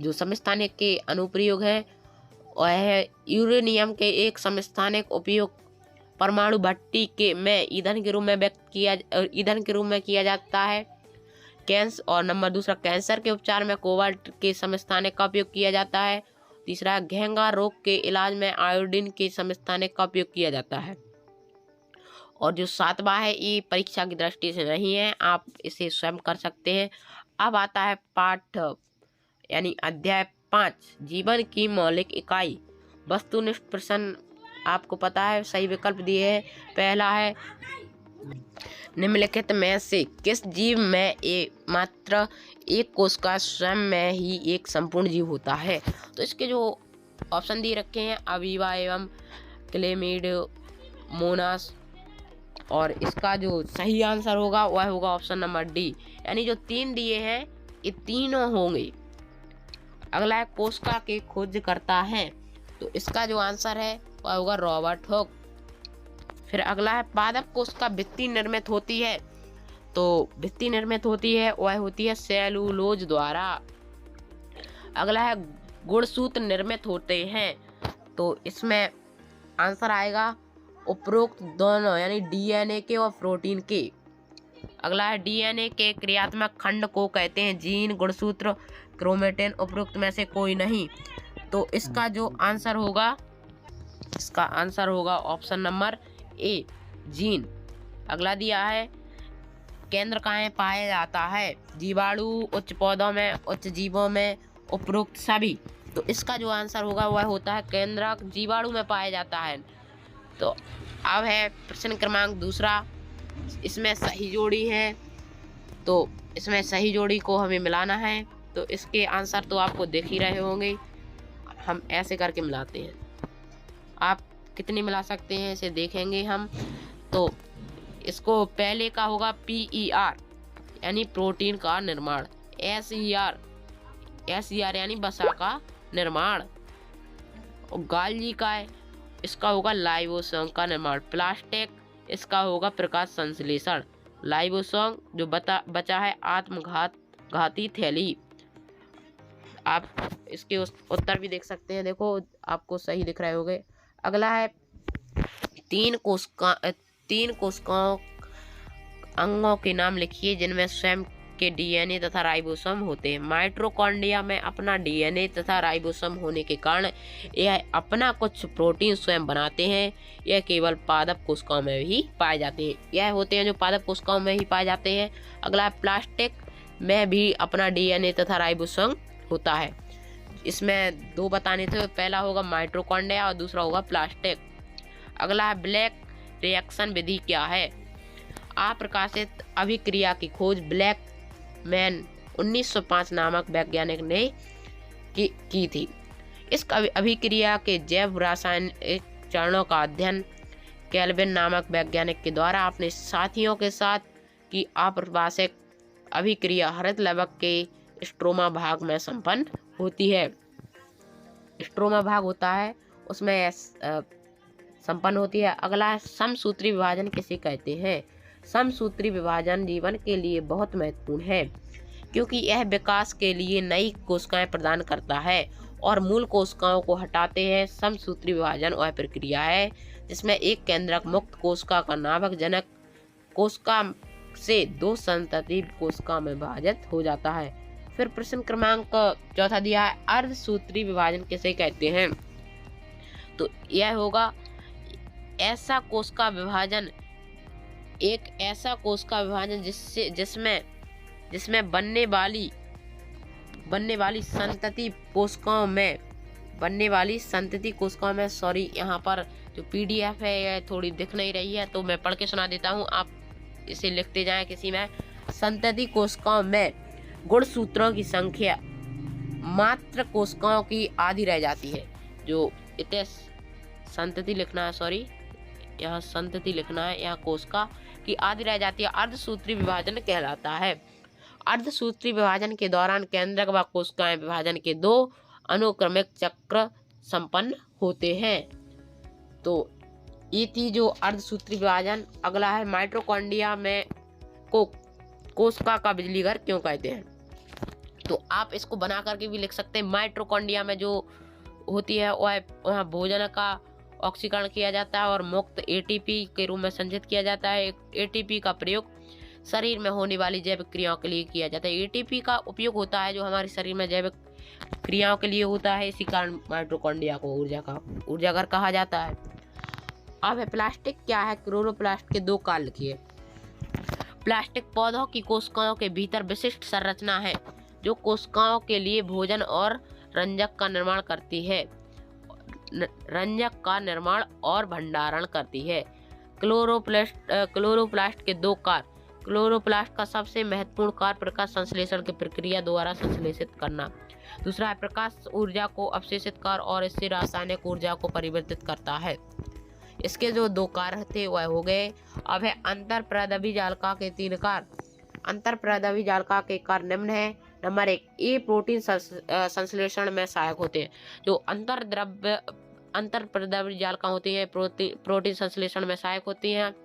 जो समस्थानिक के अनुप्रयोग है वह है यूरेनियम के एक समस्थानिक उपयोग परमाणु भट्टी के में ईंधन के रूप में किया जाता है। और नंबर दूसरा, कैंसर के उपचार में कोबाल्ट के समस्थानिक का उपयोग किया जाता है। तीसरा, घेंघा रोग के इलाज में आयोडीन के समस्थानिक का उपयोग किया जाता है। और जो 7वां है, ये परीक्षा की दृष्टि से नहीं है, आप इसे स्वयं कर सकते हैं। अब आता है पाठ यानी अध्याय 5, जीवन की मौलिक इकाई। वस्तुनिष्ठ प्रश्न आपको पता है, सही विकल्प दिए हैं। पहला है निम्नलिखित में से किस जीव में मात्र एक कोश का स्वयं में ही एक संपूर्ण जीव होता है। तो इसके जो ऑप्शन दिए रखे हैं, अवीवा एवं क्लेमिड, मोनास, और इसका जो सही आंसर होगा वह होगा ऑप्शन नंबर डी, यानी जो 3 दिए हैं ये तीनों होंगे। अगला है कोशिका के खोज करता है, तो इसका जो आंसर है वह होगा रॉबर्ट हुक। फिर अगला है पादप कोशिका भित्ति निर्मित होती है, तो भित्ति निर्मित होती है वह होती है सेलुलोज द्वारा। अगला है गुणसूत्र निर्मित होते हैं, तो इसमें आंसर आएगा उपरोक्त दोनों, यानी डीएनए के और प्रोटीन के। अगला है डीएनए के क्रियात्मक खंड को कहते हैं जीन, गुणसूत्र, क्रोमेटिन, उपरोक्त में से कोई नहीं। तो इसका जो आंसर होगा, इसका आंसर होगा ऑप्शन नंबर ए, जीन। अगला दिया है केंद्र कहाँ पाया जाता है, जीवाणु, उच्च पौधों में, उच्च जीवों में, उपरोक्त सभी। तो इसका जो आंसर होगा वह होता है केंद्रक जीवाणु में पाया जाता है। तो अब है प्रश्न क्रमांक 2, इसमें सही जोड़ी है, तो इसमें सही जोड़ी को हमें मिलाना है। तो इसके आंसर तो आपको देख ही रहे होंगे, हम ऐसे करके मिलाते हैं। आप कितने मिला सकते हैं इसे देखेंगे हम। तो इसको पहले का होगा PER यानी प्रोटीन का निर्माण, SER यानी वसा का निर्माण, और गाल्जी का है, इसका होगा लाइबोसोम का निर्माण। प्लास्टिक, इसका होगा प्रकाश संश्लेषण। लाइबोसोम जो बचा है आत्मघाती थैली। आप इसके उत्तर भी देख सकते हैं, देखो आपको सही दिख रहे होंगे। अगला है 3 कोशिकाओं अंगों के नाम लिखिए जिनमें स्वयं के डीएनए तथा राइबोसोम होते हैं। माइटोकॉन्ड्रिया में अपना डीएनए तथा राइबोसोम होने के कारण यह अपना कुछ प्रोटीन स्वयं बनाते हैं। यह केवल पादप कोशिकाओं में ही पाए जाते हैं, यह होते हैं जो पादप कोशिकाओं में ही पाए जाते हैं। अगला है प्लास्टिक में भी अपना डीएनए तथा राइबोसोम होता है। इसमें 2 बताने थे, पहला होगा माइटोकॉन्ड्रिया और दूसरा होगा प्लास्टिक। अगला है ब्लैक रिएक्शन विधि क्या है। अप्रकाशित अभिक्रिया की खोज ब्लैक मैन 1905 नामक वैज्ञानिक ने की थी। इस अभिक्रिया के जैव रासायनिक चरणों का अध्ययन केल्विन नामक वैज्ञानिक के द्वारा अपने साथियों के साथ की आप्रवासिक अभिक्रिया हरित लवक के स्ट्रोमा भाग में संपन्न होती है। स्ट्रोमा भाग होता है उसमें संपन्न होती है। अगला है समसूत्री विभाजन किसे कहते हैं। समसूत्री विभाजन जीवन के लिए बहुत महत्वपूर्ण है क्योंकि यह विकास के लिए नई कोशिकाएं प्रदान करता है और मूल कोशिकाओं को हटाते हैं। समसूत्री विभाजन वह प्रक्रिया है जिसमें एक केंद्रक मुक्त कोशिका का नाभक जनक कोशिका से दो संतति कोशिका में विभाजित हो जाता है। फिर प्रश्न क्रमांक चौथा दिया है, अर्धसूत्री विभाजन किसे कहते हैं। तो यह होगा ऐसा कोशिका विभाजन, एक ऐसा कोशिका विभाजन जिसमें बनने वाली संतति कोशिकाओं में सॉरी, यहाँ पर जो PDF है यह थोड़ी दिख नहीं रही है तो मैं पढ़ के सुना देता हूँ, आप इसे लिखते जाएं किसी में। संतति कोशिकाओं में गुणसूत्रों की संख्या मात्र कोशिकाओं की आधी रह जाती है। जो इतने संतति लिखना है, सॉरी यहाँ संतति लिखना है, यहाँ कोशिका की आधी रह जाती है, अर्धसूत्री विभाजन कहलाता है। अर्धसूत्री विभाजन के दौरान केंद्रक व कोशिकाएं विभाजन के दो अनुक्रमिक चक्र संपन्न होते हैं। तो ये थी जो अर्धसूत्री विभाजन। अगला है माइटोकॉन्ड्रिया में को कोशिका का बिजली घर क्यों कहते हैं। तो आप इसको बना करके भी लिख सकते हैं। माइटोकॉन्ड्रिया में जो होती है वह भोजन का ऑक्सीकरण किया जाता है और मुक्त ATP के रूप में संचित किया जाता है। ATP का प्रयोग शरीर में होने वाली जैविक क्रियाओं के लिए किया जाता है। ATP का उपयोग होता है जो हमारे शरीर में जैविक क्रियाओं के लिए होता है, इसी कारण माइटोकॉन्ड्रिया को ऊर्जाघर कहा जाता है। अब है प्लास्टिक क्या है। क्लोरोप्लास्ट के दो कार्य लिखिए। प्लास्टिक पौधों की कोशिकाओं के भीतर विशिष्ट संरचना है जो कोशिकाओं के लिए भोजन और रंजक का निर्माण करती है, और भंडारण करती है। क्लोरोप्लास्ट के दो कार्य। क्लोरोप्लास्ट का सबसे महत्वपूर्ण कार्य प्रकाश संश्लेषण की प्रक्रिया द्वारा संश्लेषित करना। दूसरा है प्रकाश ऊर्जा को अवशोषित कर और इससे रासायनिक ऊर्जा को परिवर्तित करता है। इसके जो दो कार्य थे वह हो गए। अब है अंतर परदवी जालिका के 3 कार्य। अंतर परदवी जालिका के कार्य निम्न है। नंबर 1, ये प्रोटीन संश्लेषण में सहायक होते हैं। जो अंतर परदवी जालिका होती है प्रोटीन संश्लेषण में सहायक होती हैं।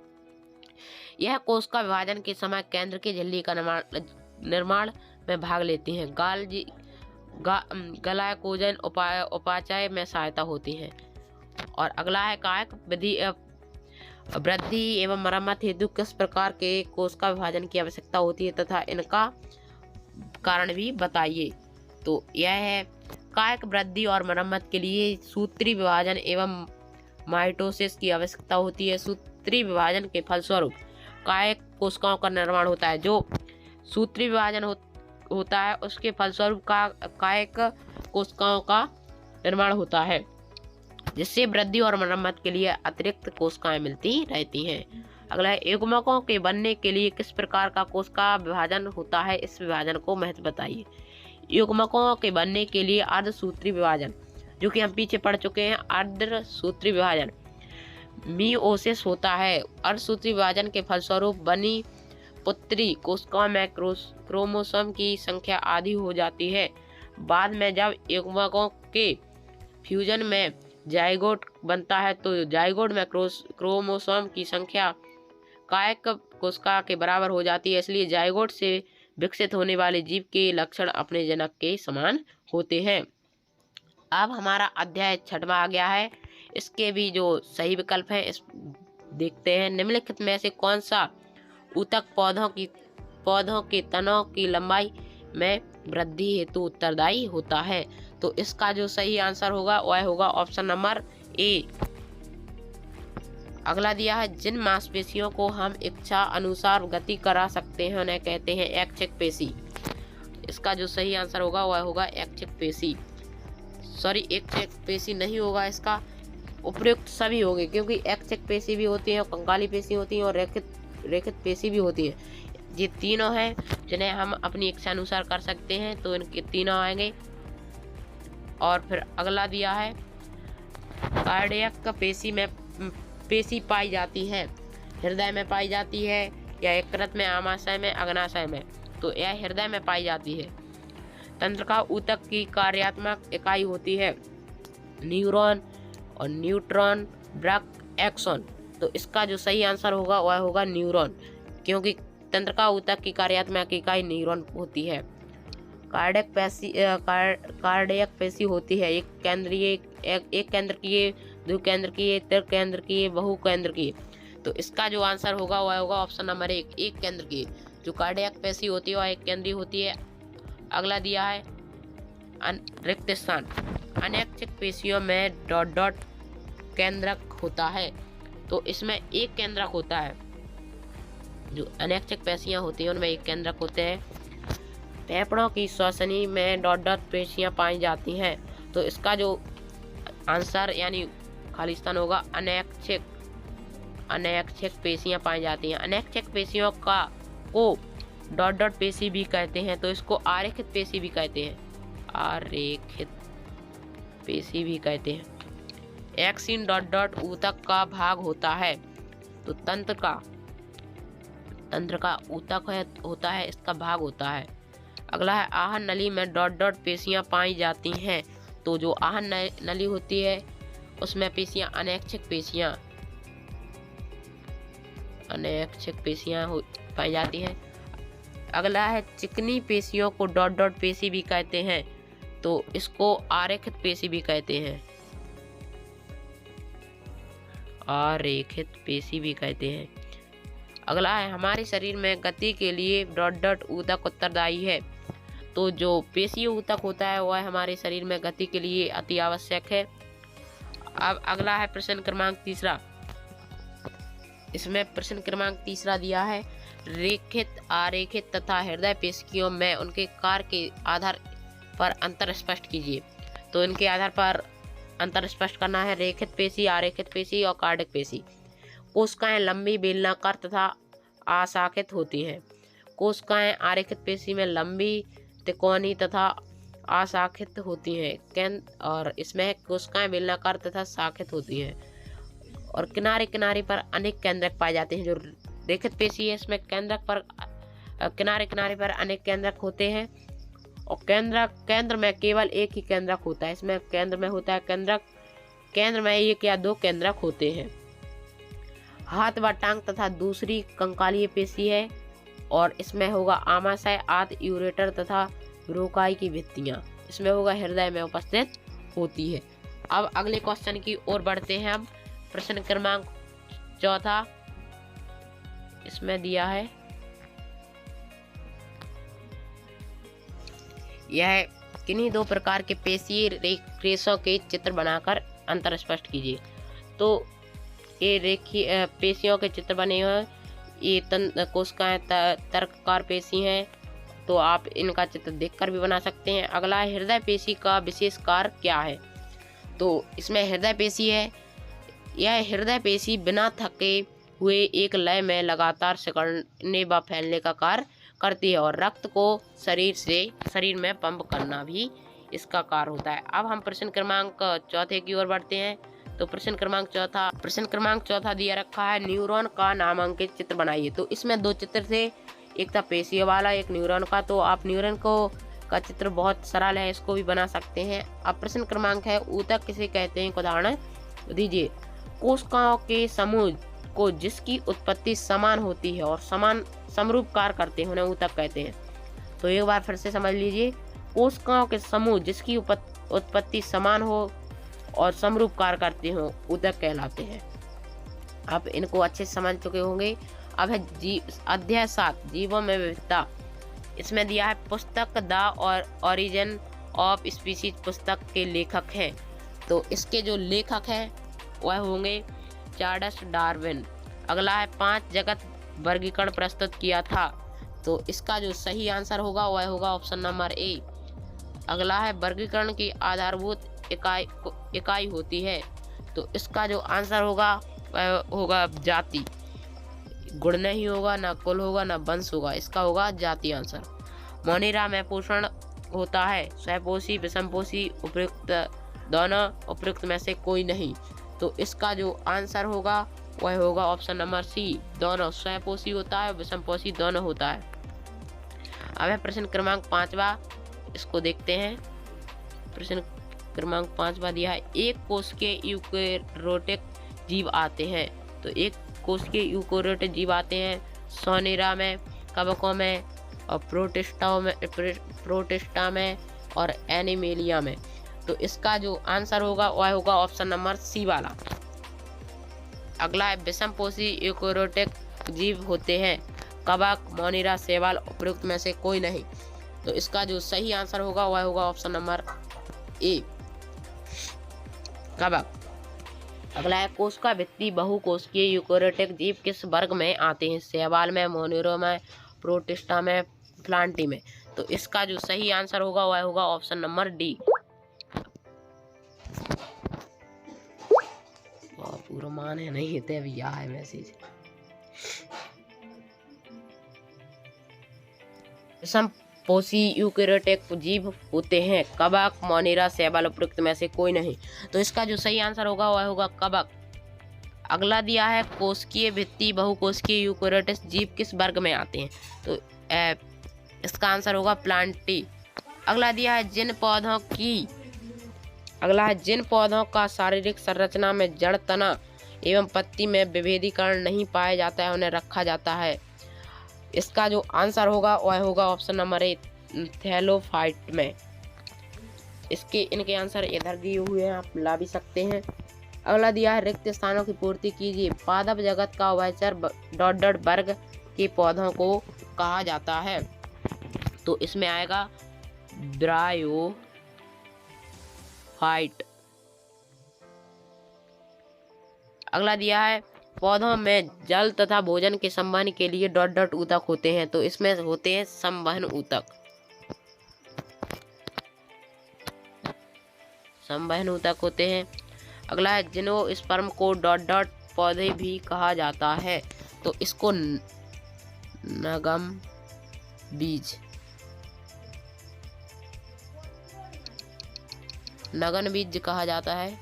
यह कोशिका विभाजन के समय केंद्र की झिल्ली का निर्माण में भाग लेती हैं। ग्लाइकोजन उपापचय में सहायता होती है। और अगला है कायक वृद्धि एवं मरम्मत हेतु किस प्रकार के कोशिका विभाजन की आवश्यकता होती है तथा इनका कारण भी बताइए। तो यह है कायक वृद्धि और मरम्मत के लिए सूत्री विभाजन एवं माइटोसिस की आवश्यकता होती है। सूत्री विभाजन के फलस्वरूप कायक कोशिकाओं का निर्माण होता है। जो सूत्री विभाजन होता है उसके फलस्वरूप कायक कोशिकाओं का निर्माण होता है, जिससे वृद्धि और मरम्मत के लिए अतिरिक्त कोशिकाएं मिलती रहती हैं। अगला है युग्मकों के बनने के लिए किस प्रकार का कोशिका विभाजन होता है, इस विभाजन को महत्व बताइए। युग्मकों के बनने के लिए अर्धसूत्री विभाजन, जो कि हम पीछे पढ़ चुके हैं, अर्धसूत्री विभाजन मियोसिस होता है। अर्धसूत्री विभाजन के फलस्वरूप बनी पुत्री कोशिकाओं में क्रोमोसोम की संख्या आधी हो जाती है। बाद में जब युग्मकों के फ्यूजन में जाइगोट बनता है तो जाइगोट में क्रोमोसोम की संख्या कायक कोशिका के बराबर हो जाती है। इसलिए जाइगोट से विकसित होने वाले जीव के लक्षण अपने जनक के समान होते हैं। अब हमारा अध्याय 6वां आ गया है। इसके भी जो सही विकल्प हैं इस देखते हैं। निम्नलिखित में से कौन सा ऊतक पौधों के तनों की लंबाई में वृद्धि हेतु उत्तरदायी होता है। तो इसका जो सही आंसर होगा वह होगा ऑप्शन नंबर ए। अगला दिया है जिन मांसपेशियों को हम इच्छा अनुसार गति करा सकते हैं उन्हें कहते हैं ऐच्छिक पेशी। इसका जो सही आंसर होगा वह होगा ऐच्छिक पेशी। सॉरी, ऐच्छिक पेशी नहीं होगा, इसका उपयुक्त सभी होंगे क्योंकि ऐच्छिक पेशी भी होती है, कंकाली पेशी होती है और रेखित पेशी भी होती है। ये तीनों हैं जिन्हें हम अपनी इच्छा अनुसार कर सकते हैं, तो इनके तीनों आएंगे। और फिर अगला दिया है कार्डियक पेशी पाई जाती है, हृदय में पाई जाती है या यकृत में, आमाशय में, अग्नाशय में, तो यह हृदय में पाई जाती है। तंत्रिका ऊतक की कार्यात्मक इकाई होती है न्यूरॉन और न्यूट्रॉन ब्रैक एक्सन, तो इसका जो सही आंसर होगा वह होगा न्यूरॉन, क्योंकि तंत्रिका ऊतक की कार्यात्मक इकाई न्यूरॉन होती है। कार्डियक पेशी होती है एक केंद्रकीय, द्विकेंद्रकीय, त्रिकेंद्रकीय, बहुकेंद्रकीय, तो इसका जो आंसर होगा वह होगा ऑप्शन नंबर एक केंद्रकीय। जो कार्डियक पेशी होती है वह एक केंद्रीय होती है। अगला दिया है रिक्त स्थान। अनैच्छिक पेशियों में डॉट डॉट केंद्रक होता है, तो इसमें एक केंद्रक होता है। जो अनैच्छिक पेशियां होती हैं उनमें एक केंद्रक होते हैं। फेफड़ों की श्वसनी में डॉट डॉट पेशियां पाई जाती हैं, तो इसका जो आंसर यानी खाली स्थान होगा अनैच्छिक पेशियां पाई जाती हैं। अनैच्छिक पेशियों को डॉट डॉट पेशी भी कहते हैं, तो इसको आरेखित पेशी भी कहते हैं, आरेखित पेशी भी कहते हैं। एक्सिन डॉट डॉट ऊतक का भाग होता है, तो तंत्र का ऊतक होता है, इसका भाग होता है। अगला है आहन नली में डॉट डॉट पेशियां पाई जाती हैं, तो जो आहन नली होती है उसमें पेशियां अनैच्छिक पेशियां पाई जाती हैं। अगला है चिकनी पेशियों को डॉट डॉट पेशी भी कहते हैं, तो इसको आरेखित पेशी भी कहते हैं, आरेखित पेशी भी कहते हैं। अगला है हमारे शरीर में गति के लिए डॉट डॉट ऊतक उत्तरदायी है, तो जो पेशीय ऊतक होता है वह हमारे शरीर में गति के लिए अति आवश्यक है। अब अगला है प्रश्न क्रमांक 3। इसमें प्रश्न क्रमांक 3 दिया है रेखित, आरेखित तथा हृदय पेशियों में उनके कार्य के आधार पर अंतर स्पष्ट कीजिए, तो इनके आधार पर अंतर स्पष्ट करना है। रेखित पेशी, आरेखित पेशी और कार्डिक पेशी। कोशिकाएं लंबी, बेलनाकार तथा आशाखित होती हैं। कोशिकाएं आरेखित पेशी में लंबी, त्रिकोणीय तथा अशाखित होती हैं, और इसमें कोशिकाएं बेलनाकार तथा शाखित होती हैं, और किनारे किनारे पर अनेक केंद्रक पाए जाते हैं। जो रेखित पेशी है इसमें केंद्रक पर किनारे किनारे पर अनेक केंद्रक होते हैं, और केंद्र में केवल एक ही केंद्रक होता है। इसमें केंद्र में होता है केंद्र में एक या दो केंद्रक होते हैं। हाथ व टांग तथा दूसरी कंकालीय पेशी है, और इसमें होगा आमाशय, आदि, यूरेटर तथा ब्रोकाई की भित्तियां। इसमें होगा हृदय में उपस्थित होती है। अब अगले क्वेश्चन की ओर बढ़ते हैं। हम प्रश्न क्रमांक 4 इसमें दिया है यह किन्हीं दो प्रकार के पेशीय रेशों के चित्र बनाकर अंतर स्पष्ट कीजिए। तो ये रेखीय पेशियों के चित्र बने हुए हैं। ये कोशिकाएं तर्ककार पेशी हैं, तो आप इनका चित्र देखकर भी बना सकते हैं। अगला है हृदय पेशी का विशेष कार्य क्या है, तो इसमें हृदय पेशी है। यह हृदय पेशी बिना थके हुए एक लय में लगातार सिकुड़ने व फैलने का कार्य करती है, और रक्त को शरीर में पंप करना भी इसका कार्य होता है। अब हम प्रश्न क्रमांक 4 की ओर बढ़ते हैं। तो प्रश्न क्रमांक 4 दिया रखा है न्यूरॉन का नामांकित चित्र बनाइए। तो इसमें दो चित्र थे, एक था पेशियों वाला, एक न्यूरॉन का। तो आप न्यूरॉन का चित्र बहुत सरल है, इसको भी बना सकते हैं। अब प्रश्न क्रमांक है ऊतक किसे कहते हैं, उदाहरण दीजिए। कोशिकाओं के समूह को जिसकी उत्पत्ति समान होती है और समान समरूप कार्य करते हैं उन्हें ऊतक कहते हैं। तो एक बार फिर से समझ लीजिए, कोशिकाओं के समूह जिसकी उत्पत्ति समान हो और समरूप कार्य करते हो ऊतक कहलाते हैं। आप इनको अच्छे से समझ चुके होंगे। अब है अध्याय 7 जीवों में विविधता। इसमें दिया है पुस्तक द ओरिजिन ऑफ स्पीशीज पुस्तक के लेखक हैं। तो इसके जो लेखक हैं वह होंगे चार्ल्स डार्विन। अगला है 5 जगत वर्गीकरण प्रस्तुत किया था। तो इसका जो सही आंसर होगा वह होगा ऑप्शन नंबर ए। अगला है वर्गीकरण की आधारभूत इकाई होती है। तो इसका जो आंसर होगा वह होगा जाति। गुण नहीं होगा, ना कुल होगा, ना वंश होगा, इसका होगा जाति आंसर। मोनीरा में पोषण होता है, स्वपोषी, विषमपोषी, उपयुक्त दोनों, उपयुक्त में से कोई नहीं। तो इसका जो आंसर होगा वह होगा ऑप्शन नंबर सी, दोनों। स्वपोषी होता है, विषमपोषी दोनों होता है। अब है प्रश्न क्रमांक 5वां, इसको देखते हैं। प्रश्न क्रमांक 5वां दिया है, एक कोष के यूकेरियोटिक जीव आते हैं। तो एक कोष के यूकेरियोटिक जीव आते हैं सोनेरा में, कवकों में, और प्रोटिस्टा में और एनिमेलिया में। तो इसका जो आंसर होगा वह होगा ऑप्शन नंबर सी वाला। अगला है विषमपोषी यूकेरियोटिक जीव होते हैं कवक, मोनीरा, शैवाल, उपयुक्त में से कोई नहीं। तो इसका जो सही आंसर होगा वह होगा ऑप्शन नंबर ए, कवक। अगला है कोशिकाभित्ति बहुकोशिकीय यूकेरियोटिक जीव किस वर्ग में आते हैं? शैवाल में, मोनीरा में, प्रोटिस्टा में, प्लांटी में। तो इसका जो सही आंसर होगा वह होगा ऑप्शन नंबर डी। पूरा मान है नहीं है अभी यह है मैसेज। विषमपोषी यूकेरियोटिक जीव होते हैं कवक, मोनीरा, शैवाल, उपयुक्त में से कोई नहीं। तो इसका जो सही आंसर होगा वह होगा कवक। अगला दिया है कोशिकीय भित्ति बहुकोशिकीय यूकेरियोटिक जीव किस वर्ग में आते हैं? तो इसका आंसर होगा प्लांटी। अगला दिया है जिन पौधों का शारीरिक संरचना में जड़, तना एवं पत्ती में विभेदीकरण नहीं पाया जाता है उन्हें रखा जाता है। इसका जो आंसर होगा वह होगा ऑप्शन नंबर ए, थैलोफाइट में। इनके आंसर इधर दिए हुए हैं, आप ला भी सकते हैं। अगला दिया है रिक्त स्थानों की पूर्ति कीजिए। पादप जगत का उभयचर वर्ग के पौधों को कहा जाता है। तो इसमें आएगा ब्रायोफाइट। अगला दिया है पौधों में जल तथा भोजन के संवहन के लिए ऊतक होते हैं। तो इसमें होते हैं संवहन ऊतक। संवहन ऊतक होते हैं। अगला है जिम्नोस्पर्म को पौधे भी कहा जाता है। तो इसको नगम बीज, नगन बीज कहा जाता है।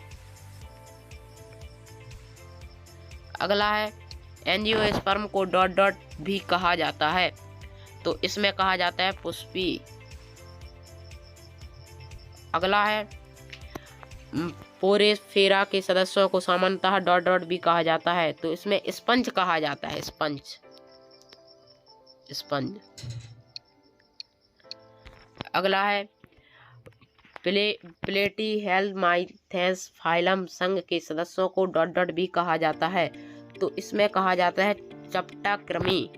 अगला है एंजियोस्पर्म को भी कहा जाता है। तो इसमें कहा जाता है पुष्पी। अगला है पोरेफेरा के सदस्यों को सामान्यतः भी कहा जाता है। तो इसमें स्पंज कहा जाता है, स्पंज। अगला है प्लेटीहेल्माइथेस फाइलम संघ के सदस्यों को भी कहा जाता है। तो इसमें कहा जाता है चपटाक्रमी।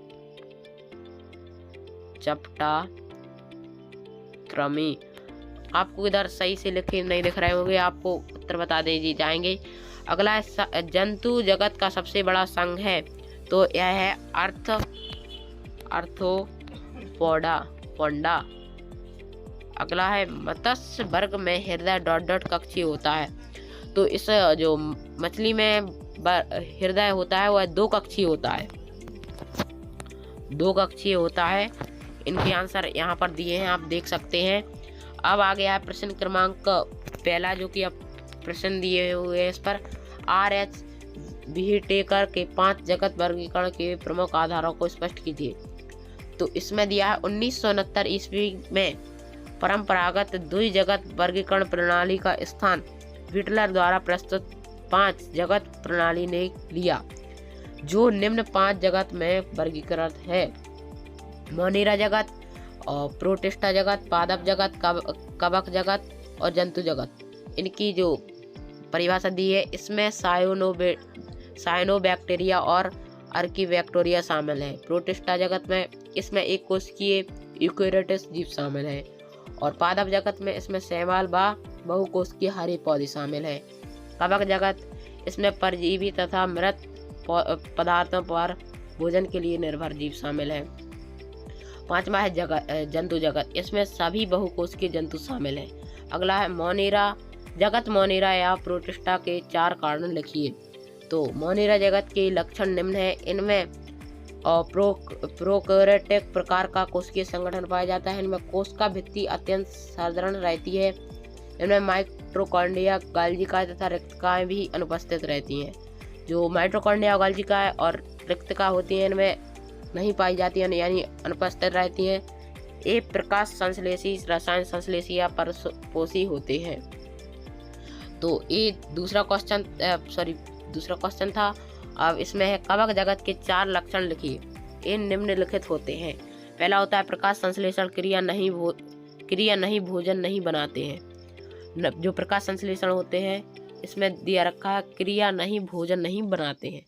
आपको इधर सही से लिखे नहीं दिख रहे होंगे, आपको उत्तर बता दीजिए जाएंगे। अगला है जंतु जगत का सबसे बड़ा संघ है। तो यह है आर्थ्रोपोडा। अगला है मत्स्य वर्ग में हृदय कक्षीय होता है। तो इस जो मछली में हृदय होता है वह 2 कक्षीय होता है, 2 कक्षीय होता है। इनके आंसर यहाँ पर दिए हैं, आप देख सकते हैं। अब आ गया है प्रश्न क्रमांक पहला, जो कि अब प्रश्न दिए हुए हैं इस पर। R.H. व्हिटेकर के 5 जगत वर्गीकरण के प्रमुख आधारों को स्पष्ट कीजिए। तो इसमें दिया है 1969 ईस्वी में परंपरागत द्विजगत वर्गीकरण प्रणाली का स्थान व्हिटेकर द्वारा प्रस्तुत 5 जगत प्रणाली ने लिया, जो निम्न 5 जगत में वर्गीकृत है: मोनीरा जगत, और प्रोटिस्टा जगत, पादप जगत, कवक जगत और जंतु जगत। इनकी जो परिभाषा दी है, इसमें साइनोबैक्टीरिया और आर्कीबैक्टीरिया शामिल है। प्रोटिस्टा जगत में इसमें एक कोशिकीय यूकेरियोटिक जीव शामिल है, और पादप जगत में इसमें शैवाल व बहुकोशिकीय हरे पौधे शामिल है। कवक जगत, इसमें परजीवी तथा मृत पदार्थों पर भोजन के लिए निर्भर जीव शामिल है। 5वां है जंतु जगत, इसमें सभी बहुकोशिकीय जंतु शामिल है। अगला है मोनीरा जगत। मोनीरा या प्रोटिस्टा के 4 कारण लिखिए। तो मोनीरा जगत के लक्षण निम्न है। इनमें और प्रोकैरियोटिक प्रकार का कोशिकीय संगठन पाया जाता है। इनमें कोशिका भित्ति अत्यंत साधारण रहती है। इनमें माइटोकॉन्ड्रिया, गाल्जिका तथा रिक्तिकाएं भी अनुपस्थित रहती हैं। जो माइटोकॉन्ड्रिया, गाल्जिका और रिक्तिका होती हैं इनमें नहीं पाई जाती हैं, यानी अनुपस्थित रहती हैं। ये प्रकाश संश्लेषी, रसायन संश्लेषी या परपोषी होते हैं। तो ये दूसरा क्वेश्चन था। अब इसमें है कवक जगत के 4 लक्षण लिखिए। ये निम्नलिखित होते हैं। पहला होता है प्रकाश संश्लेषण, क्रिया नहीं भोजन नहीं बनाते हैं। जो प्रकाश संश्लेषण होते हैं इसमें दिया रखा है क्रिया नहीं भोजन नहीं बनाते हैं।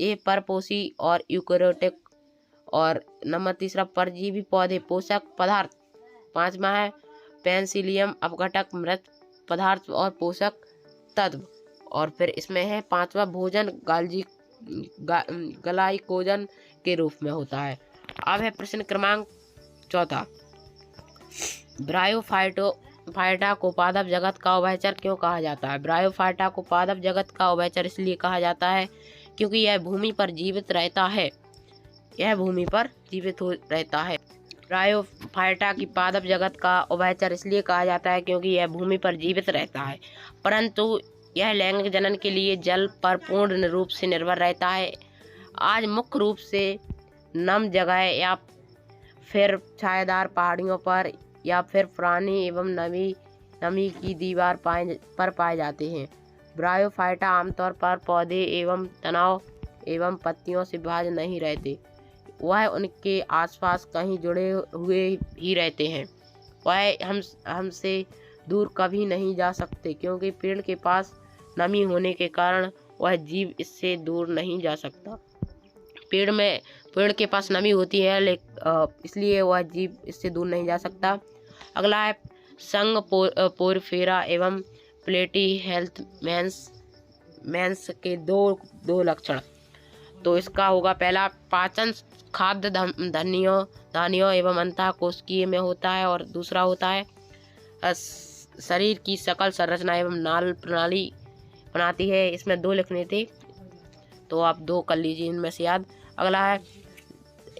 ये परपोषी और यूकेरियोटिक। और नंबर तीसरा परजीवी पौधे, पोषक पदार्थ। 5वां है पेनिसिलियम, अपघटक, मृत पदार्थ और पोषक तत्व। और फिर इसमें है 5वां भोजन ग्लाइकोजन के रूप में होता है। अब है प्रश्न क्रमांक 4। ब्रायोफाइटा को पादप जगत का उभयचर क्यों कहा जाता है? ब्रायोफाइटा को पादप जगत का उभयचर इसलिए कहा जाता है क्योंकि यह भूमि पर जीवित रहता है। ब्रायोफाइटा की पादप जगत का उभयचर इसलिए कहा जाता है क्योंकि यह भूमि पर जीवित रहता है, परंतु यह लैंगिक जनन के लिए जल पर पूर्ण रूप से निर्भर रहता है। आज मुख्य रूप से नम जगह या फिर छायादार पहाड़ियों पर या फिर पुरानी एवं नमी की दीवार पर पाए जाते हैं। ब्रायोफाइटा आमतौर पर पौधे एवं तनाव एवं पत्तियों से बाहर नहीं रहते। वह उनके आसपास कहीं जुड़े हुए ही रहते हैं। वह हमसे दूर कभी नहीं जा सकते क्योंकि पेड़ के पास नमी होने के कारण वह जीव इससे दूर नहीं जा सकता। पेड़ के पास नमी होती है इसलिए वह जीव इससे दूर नहीं जा सकता। अगला है संघ पोरफेरा एवं प्लेटी हेल्थ मेंस के दो लक्षण। तो इसका होगा पहला पाचन खाद्य धानियों एवं अंतःकोशिकीय में होता है, और दूसरा होता है शरीर की सकल संरचना एवं नाल प्रणाली बनाती है। इसमें 2 लिखने थे तो आप 2 कर लीजिए इनमें से याद। अगला है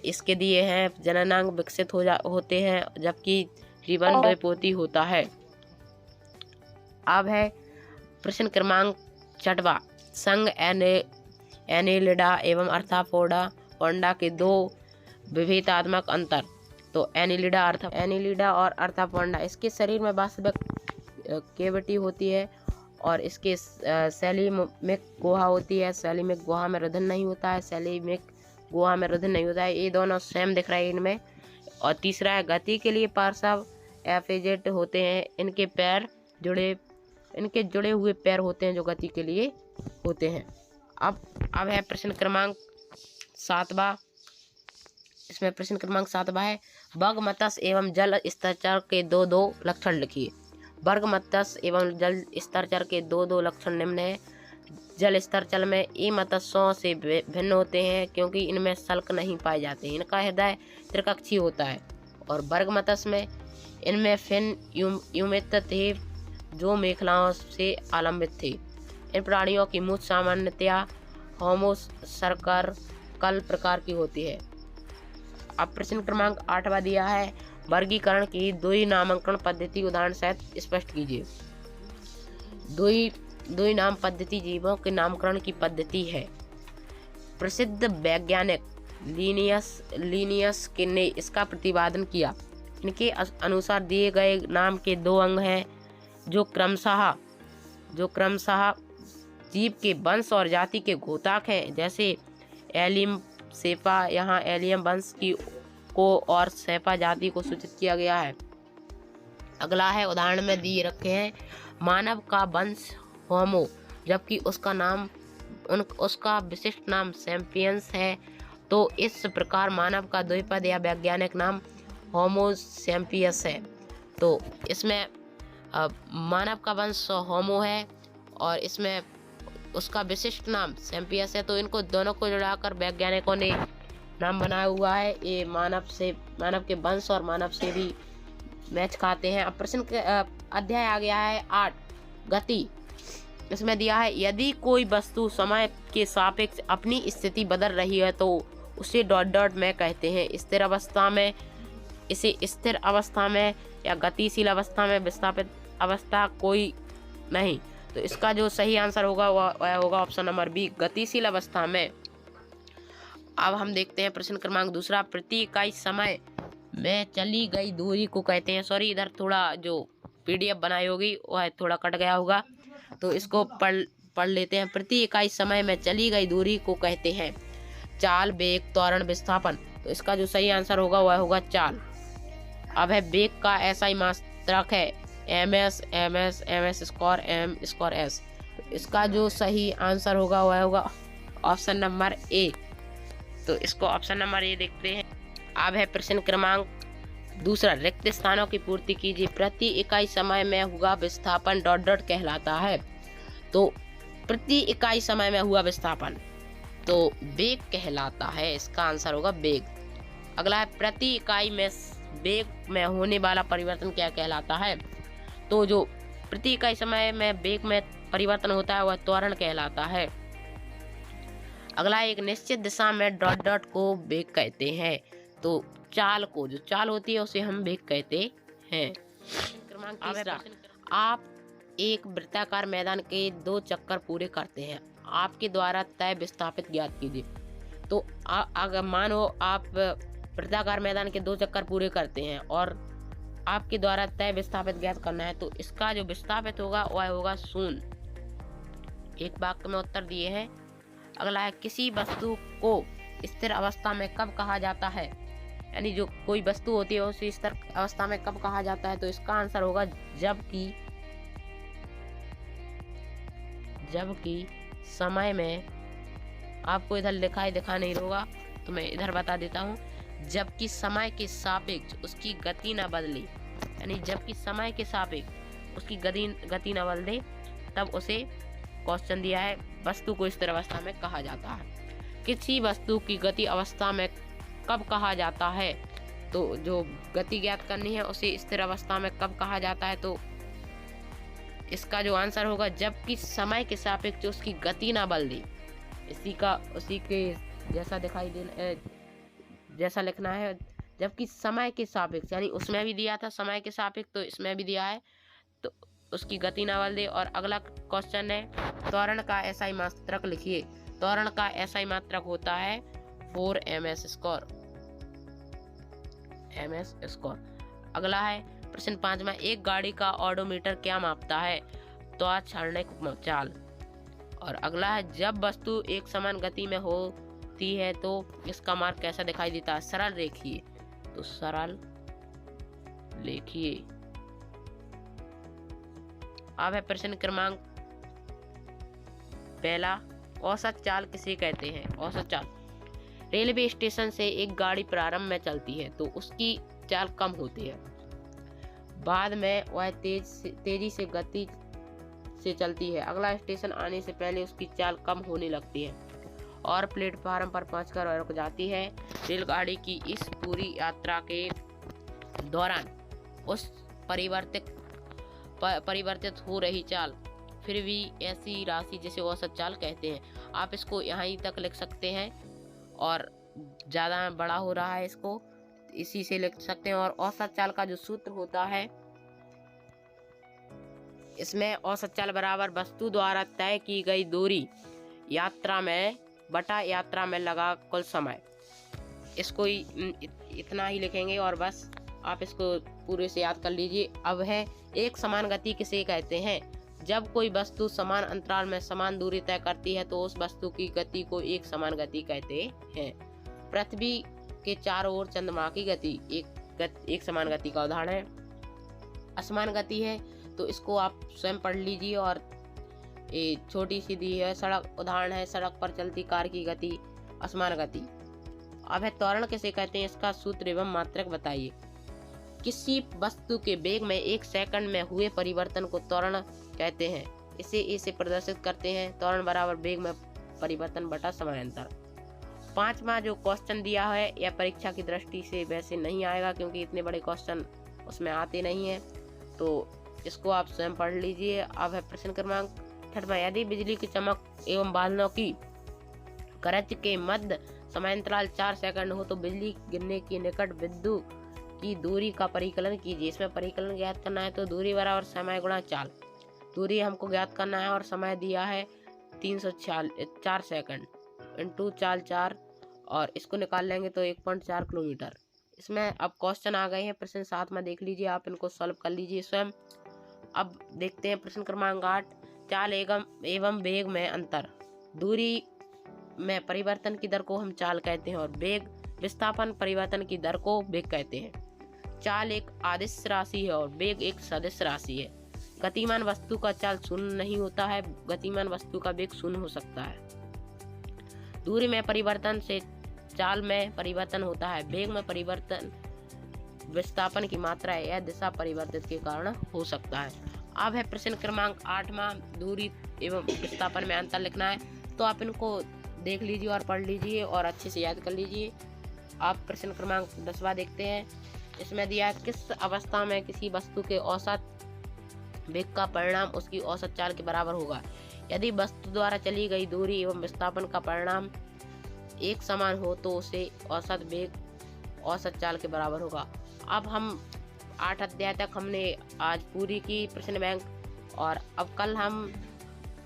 इसके दिए हैं जननांग विकसित होते हैं जबकि जीवन द्विपोती होता है। अब है प्रश्न क्रमांक 6। संघ एनेलिडा एवं अर्थापोडा के 2 विभेदात्मक अंतर। तो एनेलिडा और अर्थापोडा, इसके शरीर में वास्तविक कैविटी होती है और इसके सेलिमिक गुहा होती है। सेलिमिक गुहा में रुधिर नहीं होता है। ये दोनों सेम दिख रहे हैं इनमें। और तीसरा है गति के लिए पार्श्व एफेजेट होते हैं। इनके जुड़े हुए पैर होते हैं जो गति के लिए होते हैं। अब है प्रश्न क्रमांक 7। इसमें प्रश्न क्रमांक 7 है वर्ग मत्स्य एवं जल स्तरचर के 2 लक्षण लिखिए। वर्ग मत्स्य एवं जल स्तरचर के 2 लक्षण निम्न है। जल स्तरचर में ये मत्स्यों से भिन्न होते हैं क्योंकि इनमें सल्क नहीं पाए जाते। इनका हृदय त्रिकक्षीय होता है। और वर्ग मत्स्य में इनमें फिन युमित थे जो मेखलाओं से आलंबित थे। इन प्राणियों की मूंछ सामान्यतया होमो सर्कल प्रकार की होती है। अब प्रश्न क्रमांक 8 दिया है वर्गीकरण की 2 नामांकन पद्धति उदाहरण सहित स्पष्ट कीजिए। 2 नाम पद्धति जीवों के नामकरण की पद्धति है। प्रसिद्ध वैज्ञानिक लीनियस ने इसका प्रतिपादन किया। इनके अनुसार दिए गए नाम के 2 अंग हैं जो क्रमशः जीव के वंश और जाति के घोतक हैं। जैसे एलियम सेपा, यहाँ एलियम वंश को और सेपा जाति को सूचित किया गया है। अगला है उदाहरण में दिए रखे हैं मानव का वंश होमो जबकि उसका विशिष्ट नाम सैपियंस है। तो इस प्रकार मानव का द्विपद या वैज्ञानिक नाम होमो सैपियंस है। तो इसमें मानव का वंश होमो है और इसमें उसका विशिष्ट नाम सैपियंस है। तो इनको दोनों को जुड़ाकर वैज्ञानिकों ने नाम बनाया हुआ है। ये मानव के वंश और मानव से भी मैच खाते हैं। अब प्रश्न अध्याय आ गया है 8 गति। इसमें दिया है यदि कोई वस्तु समय के सापेक्ष अपनी स्थिति बदल रही है तो उसे डॉट डॉट में कहते हैं। स्थिर अवस्था में इसे स्थिर अवस्था में या गतिशील अवस्था में विस्थापित अवस्था कोई नहीं। तो इसका जो सही आंसर होगा वह होगा ऑप्शन नंबर बी, गतिशील अवस्था में। अब हम देखते हैं प्रश्न क्रमांक दूसरा। प्रति इकाई समय में चली गई दूरी को कहते हैं, सॉरी इधर थोड़ा जो PDF बनाई होगी वह थोड़ा कट गया होगा, तो इसको पढ़ लेते हैं। प्रति इकाई समय में चली गई दूरी को कहते हैं चाल, वेग, त्वरण, विस्थापन। तो इसका जो सही आंसर होगा वह होगा चाल। अब है वेग का SI मात्रक है ms square m square s। तो इसका जो सही आंसर होगा वह होगा ऑप्शन नंबर ए। तो इसको ऑप्शन नंबर ए देखते हैं। अब है प्रश्न क्रमांक दूसरा। रिक्त स्थानों की पूर्ति कीजिए। प्रति इकाई समय में हुआ विस्थापन डॉट डॉट कहलाता है। तो प्रति इकाई समय में हुआ विस्थापन तो वेग कहलाता है, इसका आंसर होगा वेग। अगला है प्रति इकाई में वेग में होने वाला परिवर्तन क्या कहलाता है। तो जो प्रति इकाई समय में वेग में परिवर्तन होता है वह त्वरण कहलाता है। अगला एक निश्चित दिशा में डॉट डॉट को वेग कहते हैं। तो चाल को, जो चाल होती है उसे हम वेग कहते हैं। क्रमांक तीसरा। आप एक वृत्ताकार मैदान के 2 चक्कर पूरे करते हैं, आपके द्वारा तय विस्थापित ज्ञात कीजिए। तो अगर मानो आप वृत्ताकार मैदान के 2 चक्कर पूरे करते हैं और आपके द्वारा तय विस्थापित ज्ञात करना है, तो इसका जो विस्थापित होगा वह होगा 0। एक वाक्य में उत्तर दिए हैं। अगला है किसी वस्तु को स्थिर अवस्था में कब कहा जाता है, यानी जो कोई वस्तु होती है उसे स्थिर अवस्था में कब कहा जाता है। तो इसका आंसर होगा जबकि समय में, आपको इधर दिखा नहीं होगा तो मैं इधर बता देता हूँ, जबकि समय के सापेक्ष उसकी गति न बदले, यानी जबकि समय के सापेक्ष उसकी गति न बदले, तब उसे क्वेश्चन दिया है वस्तु को स्थिर अवस्था में कहा जाता है। किसी वस्तु की गति अवस्था में कब कहा जाता है, तो जो गति ज्ञात करनी है उसे स्थिर अवस्था में कब कहा जाता है। तो इसका जो आंसर होगा जबकि समय के सापेक्ष उसकी गति ना बदले। उसी के जैसा लिखना है, जबकि समय के सापेक्ष, यानी उसमें भी दिया था समय के सापेक्ष तो इसमें भी दिया है, तो उसकी गति ना बदले। और अगला क्वेश्चन है त्वरण का SI मात्रक लिखिए। त्वरण का SI मात्रक होता है 4 ms स्क्वायर। अगला है प्रश्न 5 में एक गाड़ी का ऑडोमीटर क्या मापता है। तो क्षणिक चाल। और अगला है जब वस्तु एक समान गति में होती है तो इसका मार्ग कैसा दिखाई देता है। सरल रेखीय। तो सरल रेखीय। अब है प्रश्न क्रमांक पहला। औसत चाल किसे कहते हैं। औसत चाल, रेलवे स्टेशन से एक गाड़ी प्रारंभ में चलती है तो उसकी चाल कम होती है, बाद में वह तेजी से गति से चलती है। अगला स्टेशन आने से पहले उसकी चाल कम होने लगती है और प्लेटफार्म पर पहुंचकर रुक जाती है। रेलगाड़ी की इस पूरी यात्रा के दौरान उस परिवर्तित हो रही चाल फिर भी ऐसी राशि जिसे औसत चाल कहते हैं। आप इसको यहाँ तक लिख सकते हैं और ज़्यादा बड़ा हो रहा है इसको इसी से लिख सकते हैं। और औसत चाल का जो सूत्र होता है, इसमें औसत चाल बराबर वस्तु द्वारा तय की गई दूरी यात्रा में बटा यात्रा में लगा कुल समय। इसको इतना ही लिखेंगे और बस आप इसको पूरे से याद कर लीजिए। अब है एक समान गति किसे कहते हैं। जब कोई वस्तु समान अंतराल में समान दूरी तय करती है तो उस वस्तु की गति को एक समान गति कहते हैं। पृथ्वी के चारों ओर चंद्रमा की गति एक समान गति का उदाहरण है। असमान गति है तो इसको आप स्वयं पढ़ लीजिए। और छोटी सी दी है सड़क, उदाहरण है सड़क पर चलती कार की गति असमान गति। अब है त्वरण किसे कहते हैं, इसका सूत्र एवं मात्रक बताइए। किसी वस्तु के वेग में 1 सेकंड में हुए परिवर्तन को त्वरण कहते हैं। इसे प्रदर्शित करते हैं त्वरण बराबर वेग में परिवर्तन बटा समानांतर। 5वां जो क्वेश्चन दिया है यह परीक्षा की दृष्टि से वैसे नहीं आएगा क्योंकि इतने बड़े क्वेश्चन उसमें आते नहीं हैं, तो इसको आप स्वयं पढ़ लीजिए। अब है प्रश्न क्रमांक 6वां। यदि बिजली की चमक एवं बादलों की गरज के मध्य समयांतराल 4 सेकंड हो तो बिजली गिरने की निकट बिंदु की दूरी का परिकलन कीजिए। इसमें परिकलन ज्ञात करना है तो दूरी बराबर समय गुणा चाल। दूरी हमको ज्ञात करना है और समय दिया है 304 सेकंड इंटू चाल 4 और इसको निकाल लेंगे तो 1.4 किलोमीटर। इसमें अब क्वेश्चन आ गए हैं, प्रश्न 7 में देख लीजिए, आप इनको सॉल्व कर लीजिए स्वयं। अब देखते हैं प्रश्न क्रमांक 8, चाल एवं वेग में अंतर। दूरी में परिवर्तन की दर को हम चाल कहते हैं और वेग विस्थापन परिवर्तन की दर को वेग कहते हैं। चाल एक अदिश राशि है और वेग एक सदिश राशि है। गतिमान वस्तु का चाल शून्य नहीं होता है, गतिमान वस्तु का वेग शून्य हो सकता है। दूरी में परिवर्तन से चाल में परिवर्तन होता है। वेग में परिवर्तन विस्थापन की मात्रा या दिशा परिवर्तित के कारण हो सकता है। अब है प्रश्न क्रमांक 8वां, दूरी एवं विस्थापन में अंतर लिखना है। तो आप इनको देख लीजिए और पढ़ लीजिए और अच्छे से याद कर लीजिए। आप प्रश्न क्रमांक 10वां देखते हैं। इसमें दिया है किस अवस्था में किसी वस्तु के औसत वेग का परिणाम उसकी औसत चाल के बराबर होगा। यदि वस्तु द्वारा चली गई दूरी एवं विस्थापन का परिणाम एक समान हो तो उसे औसत वेग औसत चाल के बराबर होगा। अब हम 8 अध्याय तक हमने आज पूरी की प्रश्न बैंक और अब कल हम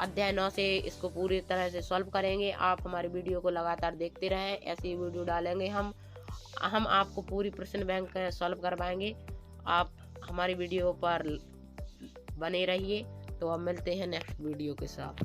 अध्याय 9 से इसको पूरी तरह से सॉल्व करेंगे। आप हमारी वीडियो को लगातार देखते रहें, ऐसी वीडियो डालेंगे हम आपको पूरी प्रश्न बैंक सॉल्व करवाएंगे। आप हमारी वीडियो पर बने रहिए। तो अब मिलते हैं नेक्स्ट वीडियो के साथ।